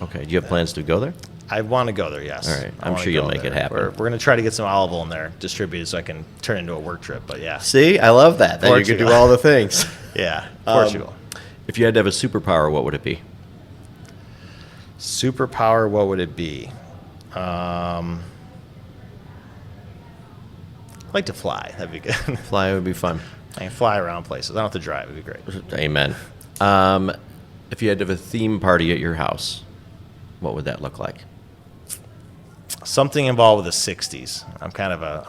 A: Okay. Do you have plans to go there?
B: I want to go there, yes.
A: All right.
B: I
A: I'm
B: wanna
A: sure you'll
B: go
A: make
B: there.
A: it happen.
B: We're going to try to get some olive oil in there distributed so I can turn it into a work trip, but yeah.
A: See, I love that. Then you could do
B: Portugal.
A: all the things.
B: Yeah, Portugal.
A: If you had to have a superpower, what would it be?
B: Superpower, what would it be? I'd like to fly. That'd be good.
A: Fly would be fun.
B: I can fly around places. I don't have to drive. It'd be great.
A: Amen. If you had to have a theme party at your house, what would that look like?
B: Something involved with the 60s. I'm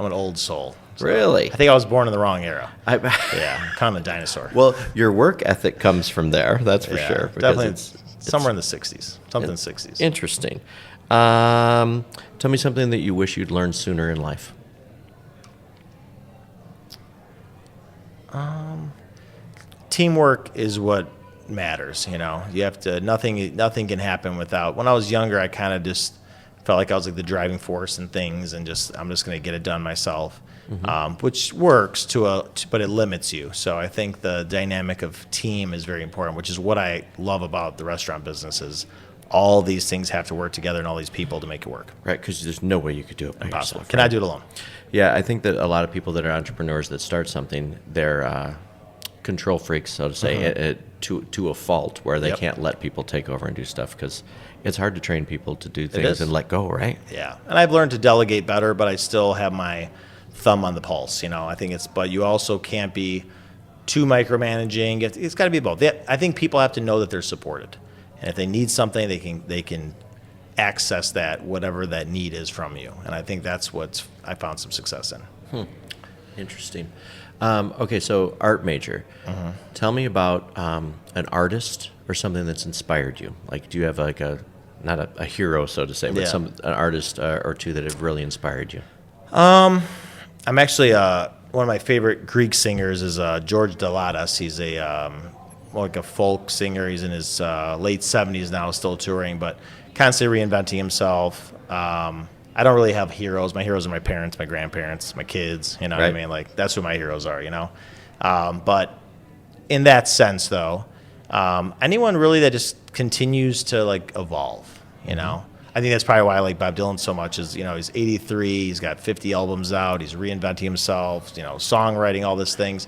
B: an old soul. So
A: Really?
B: I think I was born in the wrong era.
A: I,
B: Yeah, I'm kind of a dinosaur.
A: well, your work ethic comes from there, that's for
B: Yeah,
A: sure. because
B: definitely
A: it's
B: somewhere in the 60s. Something 60s.
A: interesting. Tell me something that you wish you'd learned sooner in life.
B: Teamwork is what matters, you know. You have to nothing can happen without. When I was younger, I kind of just felt like I was like the driving force in things, and I'm just going to get it done myself, which works but it limits you. So I think the dynamic of team is very important, which is what I love about the restaurant business is all these things have to work together and all these people to make it work.
A: Right, because there's no way you could do it by
B: Impossible.
A: yourself.
B: Cannot do it alone.
A: Yeah, I think that a lot of people that are entrepreneurs that start something, they're control freaks, so to say, to a fault, where they
B: Yep.
A: can't let people take over and do stuff, because it's hard to train people to do
B: is.
A: things and let go, right?
B: Yeah, and I've learned to delegate better, but I still have my thumb on the pulse. You know, I think but you also can't be too micromanaging. It's got to be both. I think people have to know that they're supported, and if they need something, they can access that, whatever that need is from you. And I think that's what I found some success in.
A: Interesting. Okay, so art major. Tell me about an artist or something that's inspired you. Like, do you have like not a hero, so to say, but
B: Yeah.
A: an artist or two that have really inspired you?
B: I'm actually one of my favorite Greek singers is George Deladas. He's like a folk singer. He's in his late 70s now, still touring, but constantly reinventing himself. I don't really have heroes. My heroes are my parents, my grandparents, my kids. You know what I
A: Right.
B: mean? Like, that's who my heroes are, you know? But in that sense, though, anyone really that just continues to, like, evolve, you know? I think that's probably why I like Bob Dylan so much is, you know, he's 83, he's got 50 albums out, he's reinventing himself, you know, songwriting, all these things.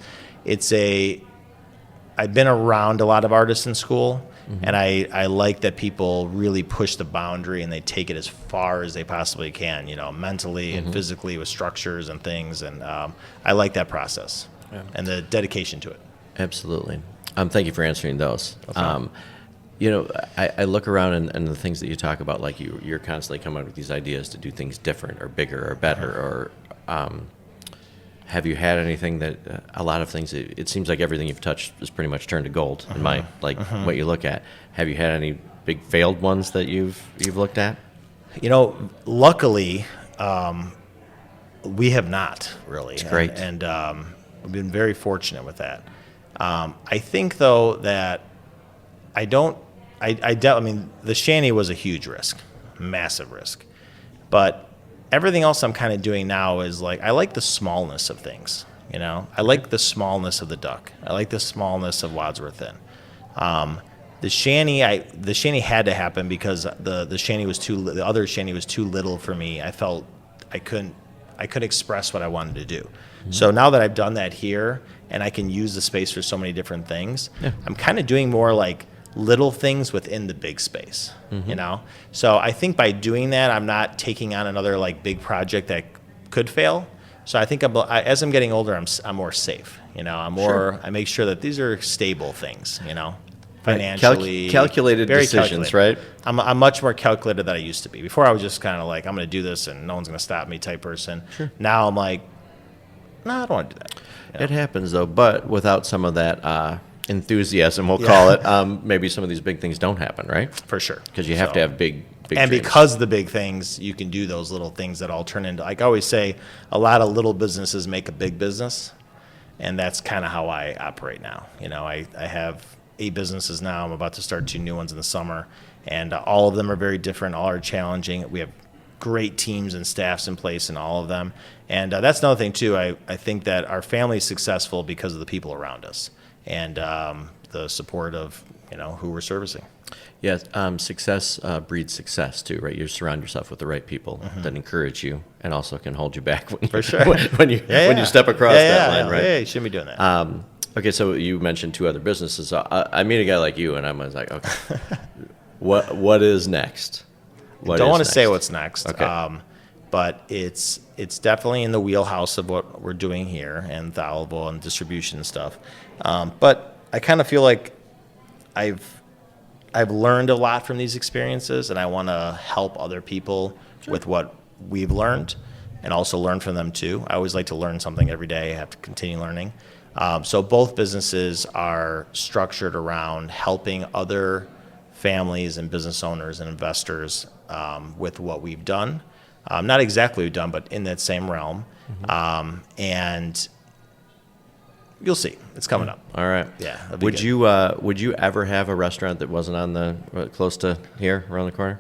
B: I've been around a lot of artists in school, and I like that people really push the boundary and they take it as far as they possibly can, you know, mentally and physically with structures and things. And I like that process and the dedication to it.
A: Absolutely. Thank you for answering those. You know, I look around and the things that you talk about, like you're constantly coming up with these ideas to do things different or bigger or better or Have you had anything that a lot of things? It seems like everything you've touched is pretty much turned to gold in my what you look at. Have you had any big failed ones that you've looked at?
B: Luckily, we have not really.
A: It's great,
B: and we've been very fortunate with that. I think though that I mean, the Shanty was a huge risk, massive risk, but everything else I'm kind of doing now is like, I like the smallness of things, I like the smallness of the Duck. I like the smallness of Wadsworth Inn. The Shanty had to happen because the other Shanty was too little for me. I felt I couldn't express what I wanted to do. Mm-hmm. So now that I've done that here and I can use the space for so many different things, I'm kind of doing more like little things within the big space, So I think by doing that, I'm not taking on another like big project that could fail. So I think as I'm getting older, I'm more safe. I make sure that these are stable things. Financially,
A: calculated
B: very
A: decisions,
B: calculated.
A: right?
B: I'm much more calculated than I used to be. Before I was just kind of like, I'm going to do this and no one's going to stop me type person. Sure. Now I'm like, no, I don't want to do that.
A: It happens though, but without some of that enthusiasm, we'll call it, maybe some of these big things don't happen, right?
B: For sure.
A: Because you have to have big
B: and
A: dreams.
B: Because of the big things, you can do those little things that all turn into, like I always say, a lot of little businesses make a big business, and that's kind of how I operate now. I have 8 businesses now. I'm about to start 2 new ones in the summer, and all of them are very different. All are challenging. We have great teams and staffs in place in all of them, and that's another thing too. I think that our family is successful because of the people around us and the support of who we're servicing.
A: Yes, success breeds success too, right? You surround yourself with the right people that encourage you and also can hold you back when
B: For sure.
A: when you step across that line, right?
B: Yeah, you shouldn't be doing that.
A: Okay, so you mentioned 2 other businesses. So I meet a guy like you, and I was like, okay, what is next?
B: Don't want to say what's next.
A: Okay.
B: But it's definitely in the wheelhouse of what we're doing here and Thowellville and distribution and stuff. But I kind of feel like I've learned a lot from these experiences, and I want to help other people with what we've learned and also learn from them too. I always like to learn something every day. I have to continue learning. So both businesses are structured around helping other families and business owners and investors with what we've done. Not exactly what we've done, but in that same realm. And you'll see. It's coming up.
A: All right.
B: Yeah.
A: Would you ever have a restaurant that wasn't on close to here, around the corner?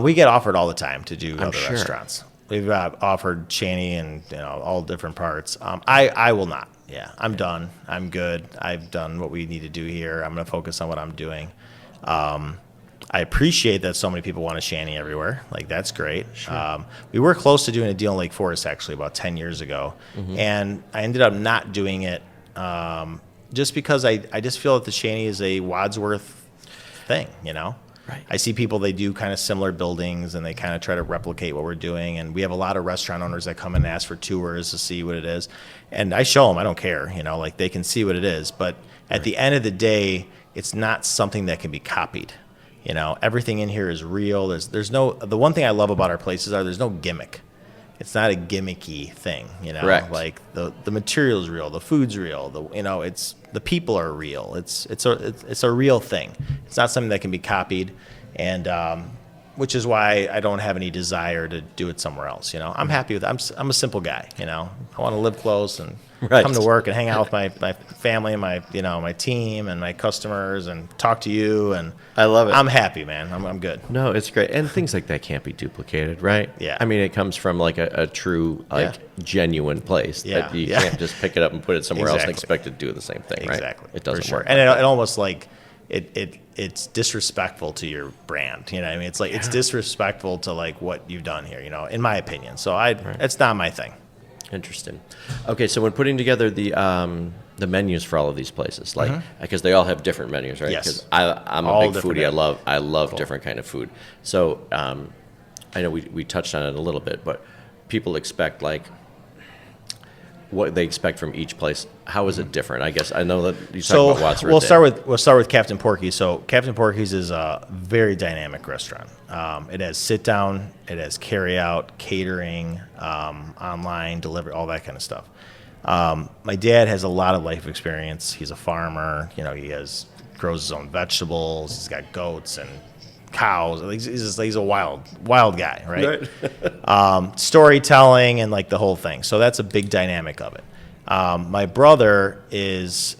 B: We get offered all the time to do other
A: sure.
B: restaurants. We've offered Shanty and all different parts. I will not. Yeah, I'm done. I'm good. I've done what we need to do here. I'm going to focus on what I'm doing. I appreciate that so many people want a Shanty everywhere. Like, that's great. Sure. We were close to doing a deal in Lake Forest, actually, about 10 years ago. And I ended up not doing it just because I just feel that the Shanty is a Wadsworth thing, Right. I see people, they do kind of similar buildings, and they kind of try to replicate what we're doing. And we have a lot of restaurant owners that come and ask for tours to see what it is. And I show them, I don't care, like they can see what it is. But at the end of the day, it's not something that can be copied. Everything in here is real. There's no, the one thing I love about our places there's no gimmick. It's not a gimmicky thing,
A: Correct.
B: Like the material's real, the food's real, it's the people are real. It's a real thing. It's not something that can be copied, and which is why I don't have any desire to do it somewhere else. I'm happy with it. I'm a simple guy. I want to live close and come to work and hang out with my family and my team and my customers and talk to you, and
A: I love it.
B: I'm happy, man. I'm good.
A: No, it's great, and things like that can't be duplicated, right?
B: Yeah.
A: I mean, it comes from like a true genuine place that you can't just pick it up and put it somewhere else and expect it to do the same thing, right?
B: Exactly.
A: It doesn't work.
B: And it almost like it's disrespectful to your brand. You know what I mean? It's like it's disrespectful to like what you've done here, in my opinion. So it's not my thing.
A: Interesting. Okay, so when putting together the menus for all of these places, like because they all have different menus, right?
B: Yes.
A: Because I'm a
B: All
A: big
B: different
A: foodie. I love different kind of food. So I know we touched on it a little bit, but people expect like what they expect from each place. How is it different? I guess I know that you
B: So
A: talk about Wadsworth.
B: we'll start with Captain Porky. So Captain Porky's is a very dynamic restaurant. It has sit down, it has carry out, catering, online delivery, all that kind of stuff. My dad has a lot of life experience. He's a farmer. He grows his own vegetables. He's got goats and cows. He's a wild guy, right? Storytelling and like the whole thing. So that's a big dynamic of it. My brother is,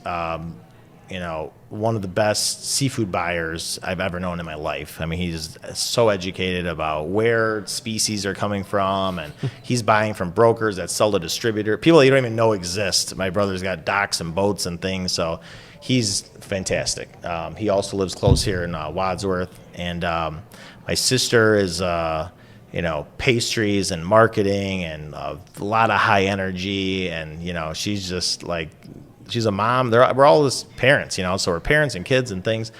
B: one of the best seafood buyers I've ever known in my life. I mean, he's so educated about where species are coming from, and he's buying from brokers that sell to distributor, people you don't even know exist. My brother's got docks and boats and things, so he's fantastic. He also lives close here in Wadsworth, and my sister is, pastries and marketing and a lot of high energy, and she's just like. She's a mom. We're all just parents, so we're parents and kids and things.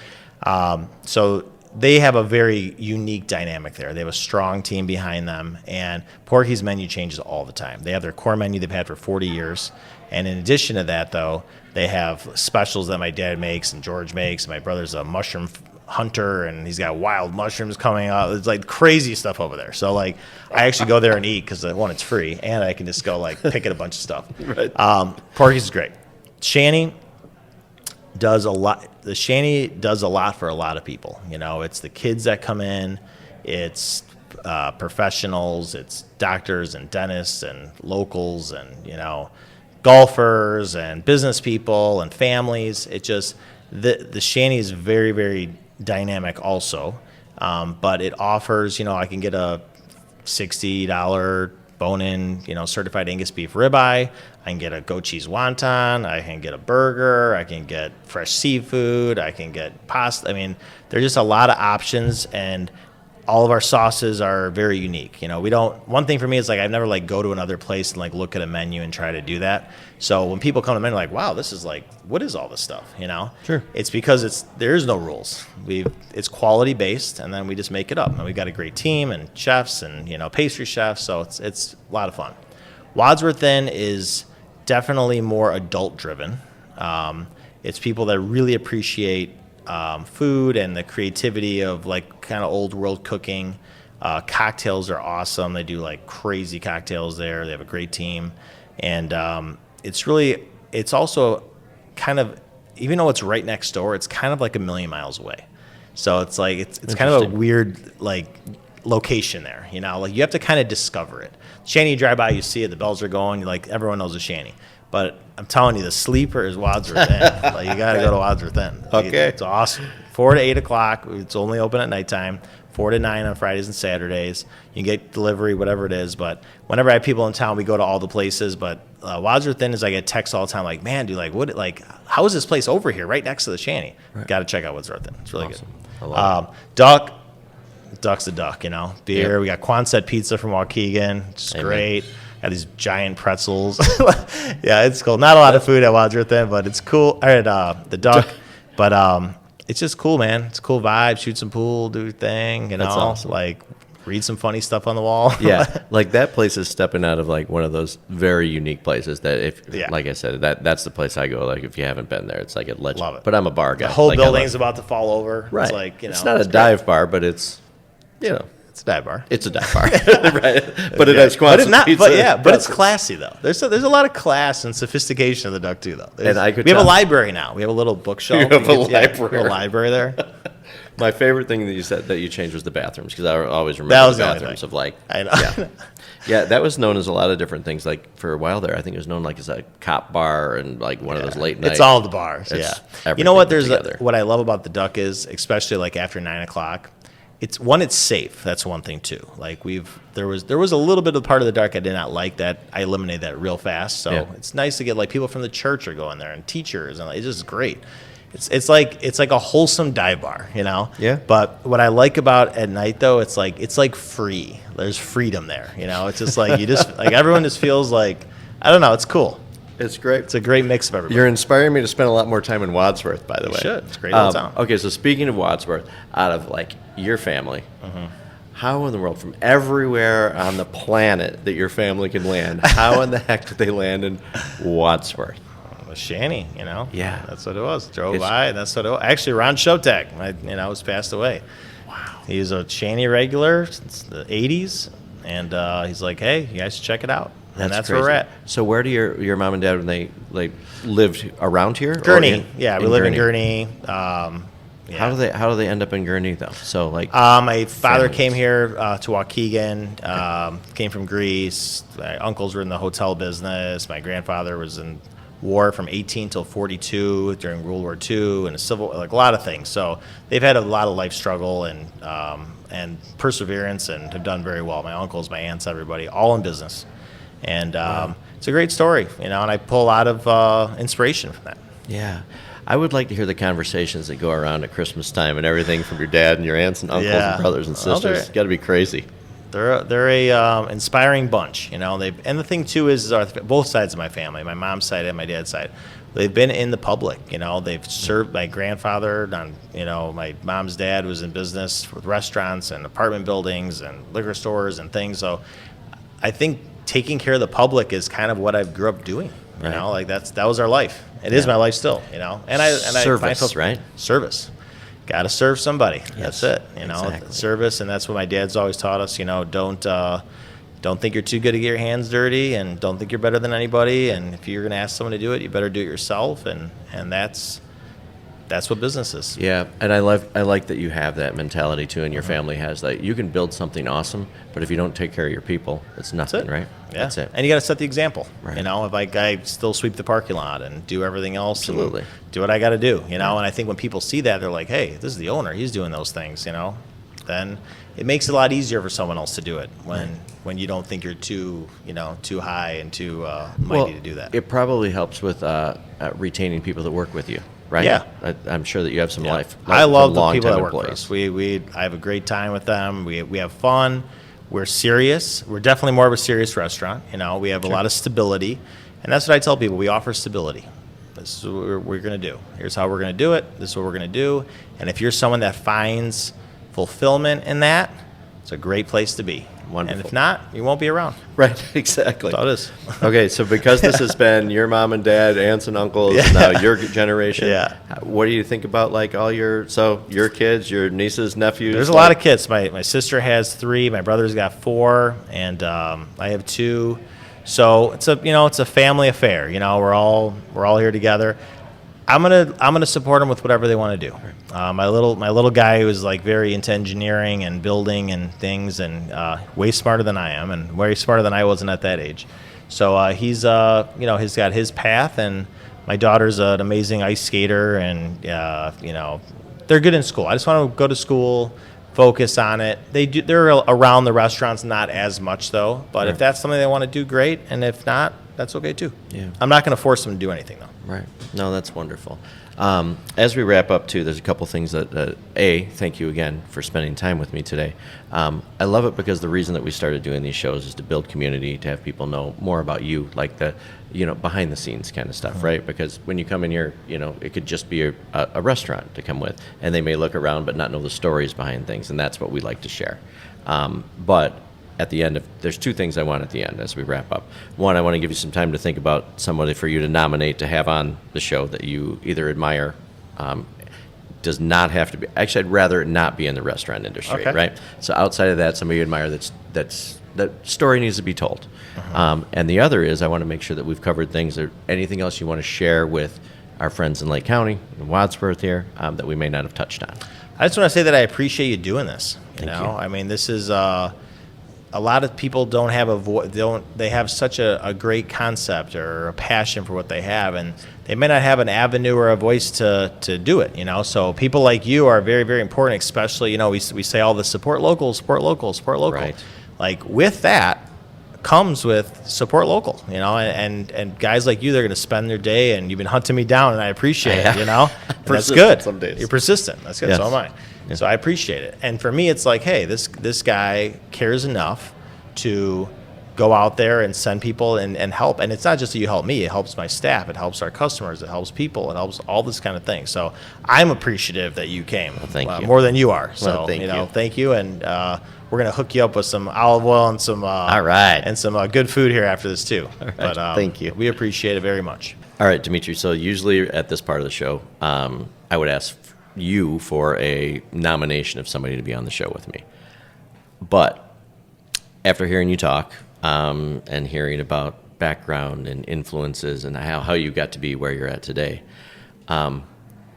B: So they have a very unique dynamic there. They have a strong team behind them, and Porky's menu changes all the time. They have their core menu they've had for 40 years. And in addition to that, though, they have specials that my dad makes and George makes. My brother's a mushroom hunter, and he's got wild mushrooms coming out. It's like crazy stuff over there. So like I actually go there and eat because, one, it's free, and I can just go like pick at a bunch of stuff.
A: Right.
B: Porky's is great. Shanty does a lot. The Shanty does a lot for a lot of people. It's the kids that come in, it's professionals, it's doctors and dentists and locals and golfers and business people and families. It just the Shanty is very, very dynamic also, but it offers. I can get a $60 bone-in, certified Angus beef ribeye. I can get a goat cheese wonton. I can get a burger. I can get fresh seafood. I can get pasta. I mean, there's just a lot of options, and all of our sauces are very unique. One thing for me is like I've never go to another place and look at a menu and try to do that. So when people come to the menu, like, wow, this is what is all this stuff?
A: Sure.
B: It's because there is no rules. It's quality based, and then we just make it up. And we've got a great team and chefs and pastry chefs, so it's a lot of fun. Wadsworth then is definitely more adult driven. It's people that really appreciate food and the creativity of kind of old world cooking. Cocktails are awesome. They do crazy cocktails there. They have a great team, and it's also kind of, even though it's right next door, it's kind of like a million miles away. So it's it's kind of a weird location there. You have to kind of discover it. Shanty, you drive by, you see it, the bells are going. Everyone knows a Shanty. But I'm telling you, the sleeper is Wadsworth Inn. You got to go to Wadsworth Inn.
A: Okay.
B: It's awesome. 4 to 8 o'clock. It's only open at nighttime. 4 to 9 on Fridays and Saturdays. You can get delivery, whatever it is. But whenever I have people in town, we go to all the places. But Wadsworth Inn is I get texts all the time man, dude, how is this place over here right next to the Shanty? Right. Got to check out Wadsworth Inn. It's really
A: awesome.
B: Good.
A: I love
B: it. Duck's a duck, Beer.
A: Yep.
B: We got Quonset pizza from Waukegan, which is great. Got these giant pretzels. Yeah, it's cool. Not a lot of food at Wadsworth Inn, but it's cool. All right, the duck. But it's just cool, man. It's a cool vibe. Shoot some pool, do your thing,
A: That's awesome.
B: Read some funny stuff on the wall.
A: Yeah, that place is stepping out of one of those very unique places that like I said, that's the place I go. If you haven't been there, it's a legend.
B: Love it.
A: But I'm a bar guy.
B: The whole building's about to fall over.
A: Right.
B: It's
A: it's not a dive bar, but it's
B: it's a dive bar.
A: It's a dive bar, right? But it has Quonset pizza.
B: But it's classy though. There's a lot of class and sophistication of the Duck too, though. We have a library now. We have a little bookshelf.
A: You have a library.
B: A library there.
A: My favorite thing that you said that you changed was the bathrooms, because I always remember the bathrooms of
B: I know.
A: Yeah, that was known as a lot of different things. For a while there, I think it was known as a cop bar and one of those late night.
B: It's all the bars. You know what? What I love about the Duck is, especially after 9 o'clock, it's safe. That's one thing too. There was a little bit of part of the Duck I did not like that. I eliminated that real fast. So it's nice to get people from the church are going there and teachers, and it's just great. It's like a wholesome dive bar,
A: Yeah.
B: But what I like about at night though, it's free. There's freedom there, It's just you just everyone just feels I don't know. It's cool.
A: It's great.
B: It's a great mix of everybody.
A: You're inspiring me to spend a lot more time in Wadsworth, by the way.
B: You should. It's a great little town.
A: Okay, so speaking of Wadsworth, out of your family, how in the world, from everywhere on the planet that your family can land, how in the heck did they land in Wadsworth?
B: With Shanty,
A: Yeah.
B: that's what it was. Drove
A: It's-
B: by, and that's what it was. Actually, Ron Showtek, was passed away.
A: Wow.
B: He was a Shanty regular since the 80s, and he's like, hey, you guys should check it out. And that's where we're
A: crazy.
B: at.
A: So where do your mom and dad, when they lived around here? Or
B: Gurnee. Yeah, we live in
A: Gurnee?
B: Gurnee. Yeah.
A: How do they end up in Gurnee though? So like
B: My father
A: families.
B: came here to Waukegan, came from Greece. My uncles were in the hotel business. My grandfather was in war from 18 till 42 during World War II and a lot of things. So they've had a lot of life struggle and perseverance and have done very well. My uncles, my aunts, everybody, all in business. And it's a great story, and I pull a lot of inspiration from that.
A: Yeah. I would like to hear the conversations that go around at Christmas time and everything from your dad and your aunts and uncles
B: Yeah.
A: and brothers and
B: Well,
A: sisters. It's got to be crazy.
B: They're a inspiring bunch, and the thing too is both sides of my family, my mom's side and my dad's side, they've been in the public. They've served. My grandfather, my mom's dad was in business with restaurants and apartment buildings and liquor stores and things. So I think taking care of the public is kind of what I grew up doing.
A: Right.
B: That was our life. It is my life still.
A: Service, right?
B: Service. Got to serve somebody.
A: Yes,
B: That's it.
A: exactly.
B: Service, and that's what my dad's always taught us. Don't think you're too good to get your hands dirty, and don't think you're better than anybody. And if you're going to ask someone to do it, you better do it yourself. And that's what business is.
A: Yeah, and I like that you have that mentality too, and your family has that. You can build something awesome, but if you don't take care of your people, it's nothing, right?
B: Yeah.
A: That's it.
B: And you got to set the example.
A: Right.
B: If I still sweep the parking lot and do everything else, and
A: Absolutely.
B: do what I got to do. And I think when people see that, they're like, hey, this is the owner. He's doing those things. Then it makes it a lot easier for someone else to do it when you don't think you're too high and too mighty to do that.
A: It probably helps with retaining people that work with you, right?
B: Yeah.
A: I'm sure that you have some
B: Yeah.
A: life.
B: I love the
A: long-time
B: people that work
A: employees.
B: for us. I have a great time with them. We have fun. We're serious. We're definitely more of a serious restaurant. We have a lot of stability, and that's what I tell people. We offer stability. This is what we're going to do. Here's how we're going to do it. This is what we're going to do. And if you're someone that finds fulfillment in that, it's a great place to be.
A: Wonderful.
B: And if not, you won't be around.
A: Right, exactly.
B: That's all it is.
A: Okay, so because this has been your mom and dad, aunts and uncles, and now your generation,
B: Yeah.
A: what do you think about like all your kids, your nieces, nephews?
B: There's a lot of kids. My sister has 3. My brother's got 4, and I have 2. So it's a family affair. We're all here together. I'm gonna support them with whatever they want to do. My little guy who is like very into engineering and building and things, and way smarter than I am, and way smarter than I wasn't at that age. So he's he's got his path, and my daughter's an amazing ice skater, and they're good in school. I just want to go to school, focus on it. They're around the restaurants, not as much though. But if that's something they want to do, great. And if not, that's okay too.
A: Yeah.
B: I'm not going to force them to do anything though.
A: Right. No, that's wonderful. As we wrap up, too, there's a couple things that, thank you again for spending time with me today. I love it because the reason that we started doing these shows is to build community, to have people know more about you, like the, behind the scenes kind of stuff, right? Because when you come in here, it could just be a restaurant to come with, and they may look around but not know the stories behind things, and that's what we like to share. But at the end there's 2 things I want at the end as we wrap up. One, I want to give you some time to think about somebody for you to nominate to have on the show that you either admire. Does not have to be. Actually, I'd rather it not be in the restaurant industry,
B: Okay.
A: right? So outside of that, somebody you admire that story needs to be told. And the other is I want to make sure that we've covered things. Or anything else you want to share with our friends in Lake County, in Wadsworth here, that we may not have touched on.
B: I just want to say that I appreciate you doing this.
A: Thank you.
B: I mean, this is a lot of people don't have they have such a great concept or a passion for what they have, and they may not have an avenue or a voice to do it. So people like you are very, very important. Especially, we say all the support local, support local, support local.
A: Right.
B: Like with that comes with support local. And guys like you, they're going to spend their day, and you've been hunting me down, and I appreciate it. And that's
A: Persistent
B: good.
A: some days.
B: You're persistent. That's good.
A: Yes.
B: So am I.
A: Yeah.
B: So I appreciate it. And for me, it's like, hey, this guy cares enough to go out there and send people and help. And it's not just that you help me, it helps my staff, it helps our customers, it helps people, it helps all this kind of thing. So I'm appreciative that you came.
A: Well, thank you.
B: More than you are. So,
A: Well, thank you.
B: thank you. And we're going to hook you up with some olive oil and some,
A: All right.
B: and some good food here after this too.
A: right.
B: But
A: Thank you.
B: We appreciate it very much.
A: All right, Dimitri. So usually at this part of the show, I would ask you for a nomination of somebody to be on the show with me. But after hearing you talk and hearing about background and influences and how you got to be where you're at today,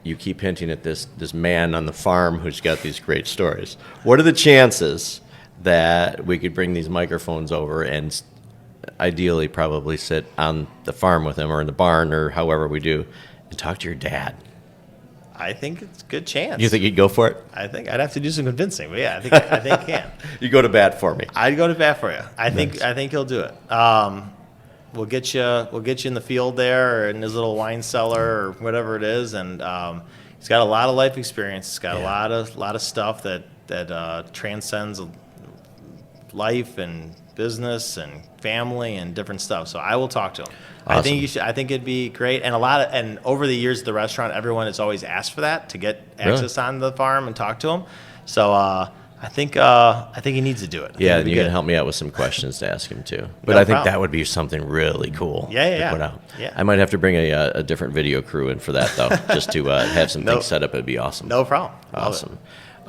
A: you keep hinting at this man on the farm who's got these great stories. What are the chances that we could bring these microphones over and ideally probably sit on the farm with him or in the barn or however we do and talk to your dad?
B: I think it's a good chance.
A: You think he'd go for it?
B: I think I'd have to do some convincing, but yeah, I think he can.
A: You go to bat for me.
B: I'd go to bat for you. I think he'll do it. We'll get you in the field there or in his little wine cellar or whatever it is, and he's got a lot of life experience. He's got a lot of stuff that transcends life and business and family and different stuff. So I will talk to him.
A: Awesome.
B: I think you should. I think it'd be great. And and over the years at the restaurant, everyone has always asked for that, to get access on the farm and talk to him. So I think he needs to do it.
A: Yeah, you can help me out with some questions to ask him too. But
B: No
A: I think
B: problem.
A: that would be something really cool
B: Yeah.
A: to put out.
B: Yeah.
A: I might have to bring a different video crew in for that though, just to have some
B: No.
A: things set up. It'd be awesome.
B: No problem. Love it.
A: Awesome.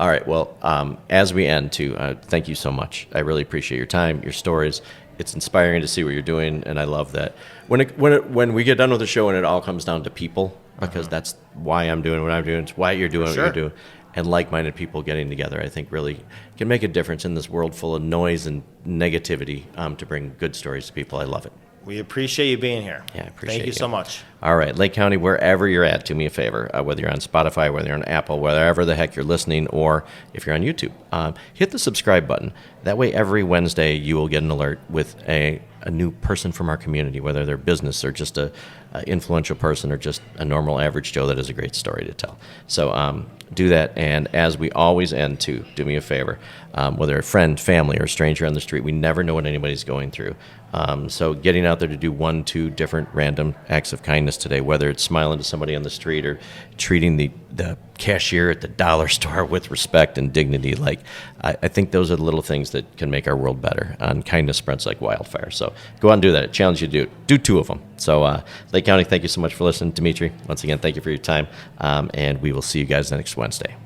A: All right. Well, as we end, too, thank you so much. I really appreciate your time, your stories. It's inspiring to see what you're doing, and I love that. When we get done with the show and it all comes down to people, because that's why I'm doing what I'm doing, it's why you're doing what
B: Sure.
A: you're doing, and like-minded people getting together, I think really can make a difference in this world full of noise and negativity to bring good stories to people. I love it.
B: We appreciate you being here.
A: Yeah, I appreciate
B: Thank you
A: you.
B: so much.
A: All right, Lake County, wherever you're at, do me a favor, whether you're on Spotify, whether you're on Apple, wherever the heck you're listening, or if you're on YouTube, hit the subscribe button. That way, every Wednesday, you will get an alert with a new person from our community, whether they're business or just a influential person or just a normal average Joe that has a great story to tell. So do that, and as we always end, too, do me a favor, whether a friend, family, or a stranger on the street, we never know what anybody's going through. So getting out there to do 1-2 different random acts of kindness today, whether it's smiling to somebody on the street or treating the cashier at the dollar store with respect and dignity, I think those are the little things that can make our world better. And kindness spreads like wildfire. So go out and do that. I challenge you to do it. Do 2 of them. So Lake County, thank you so much for listening. Dimitri, once again, thank you for your time. And we will see you guys next Wednesday.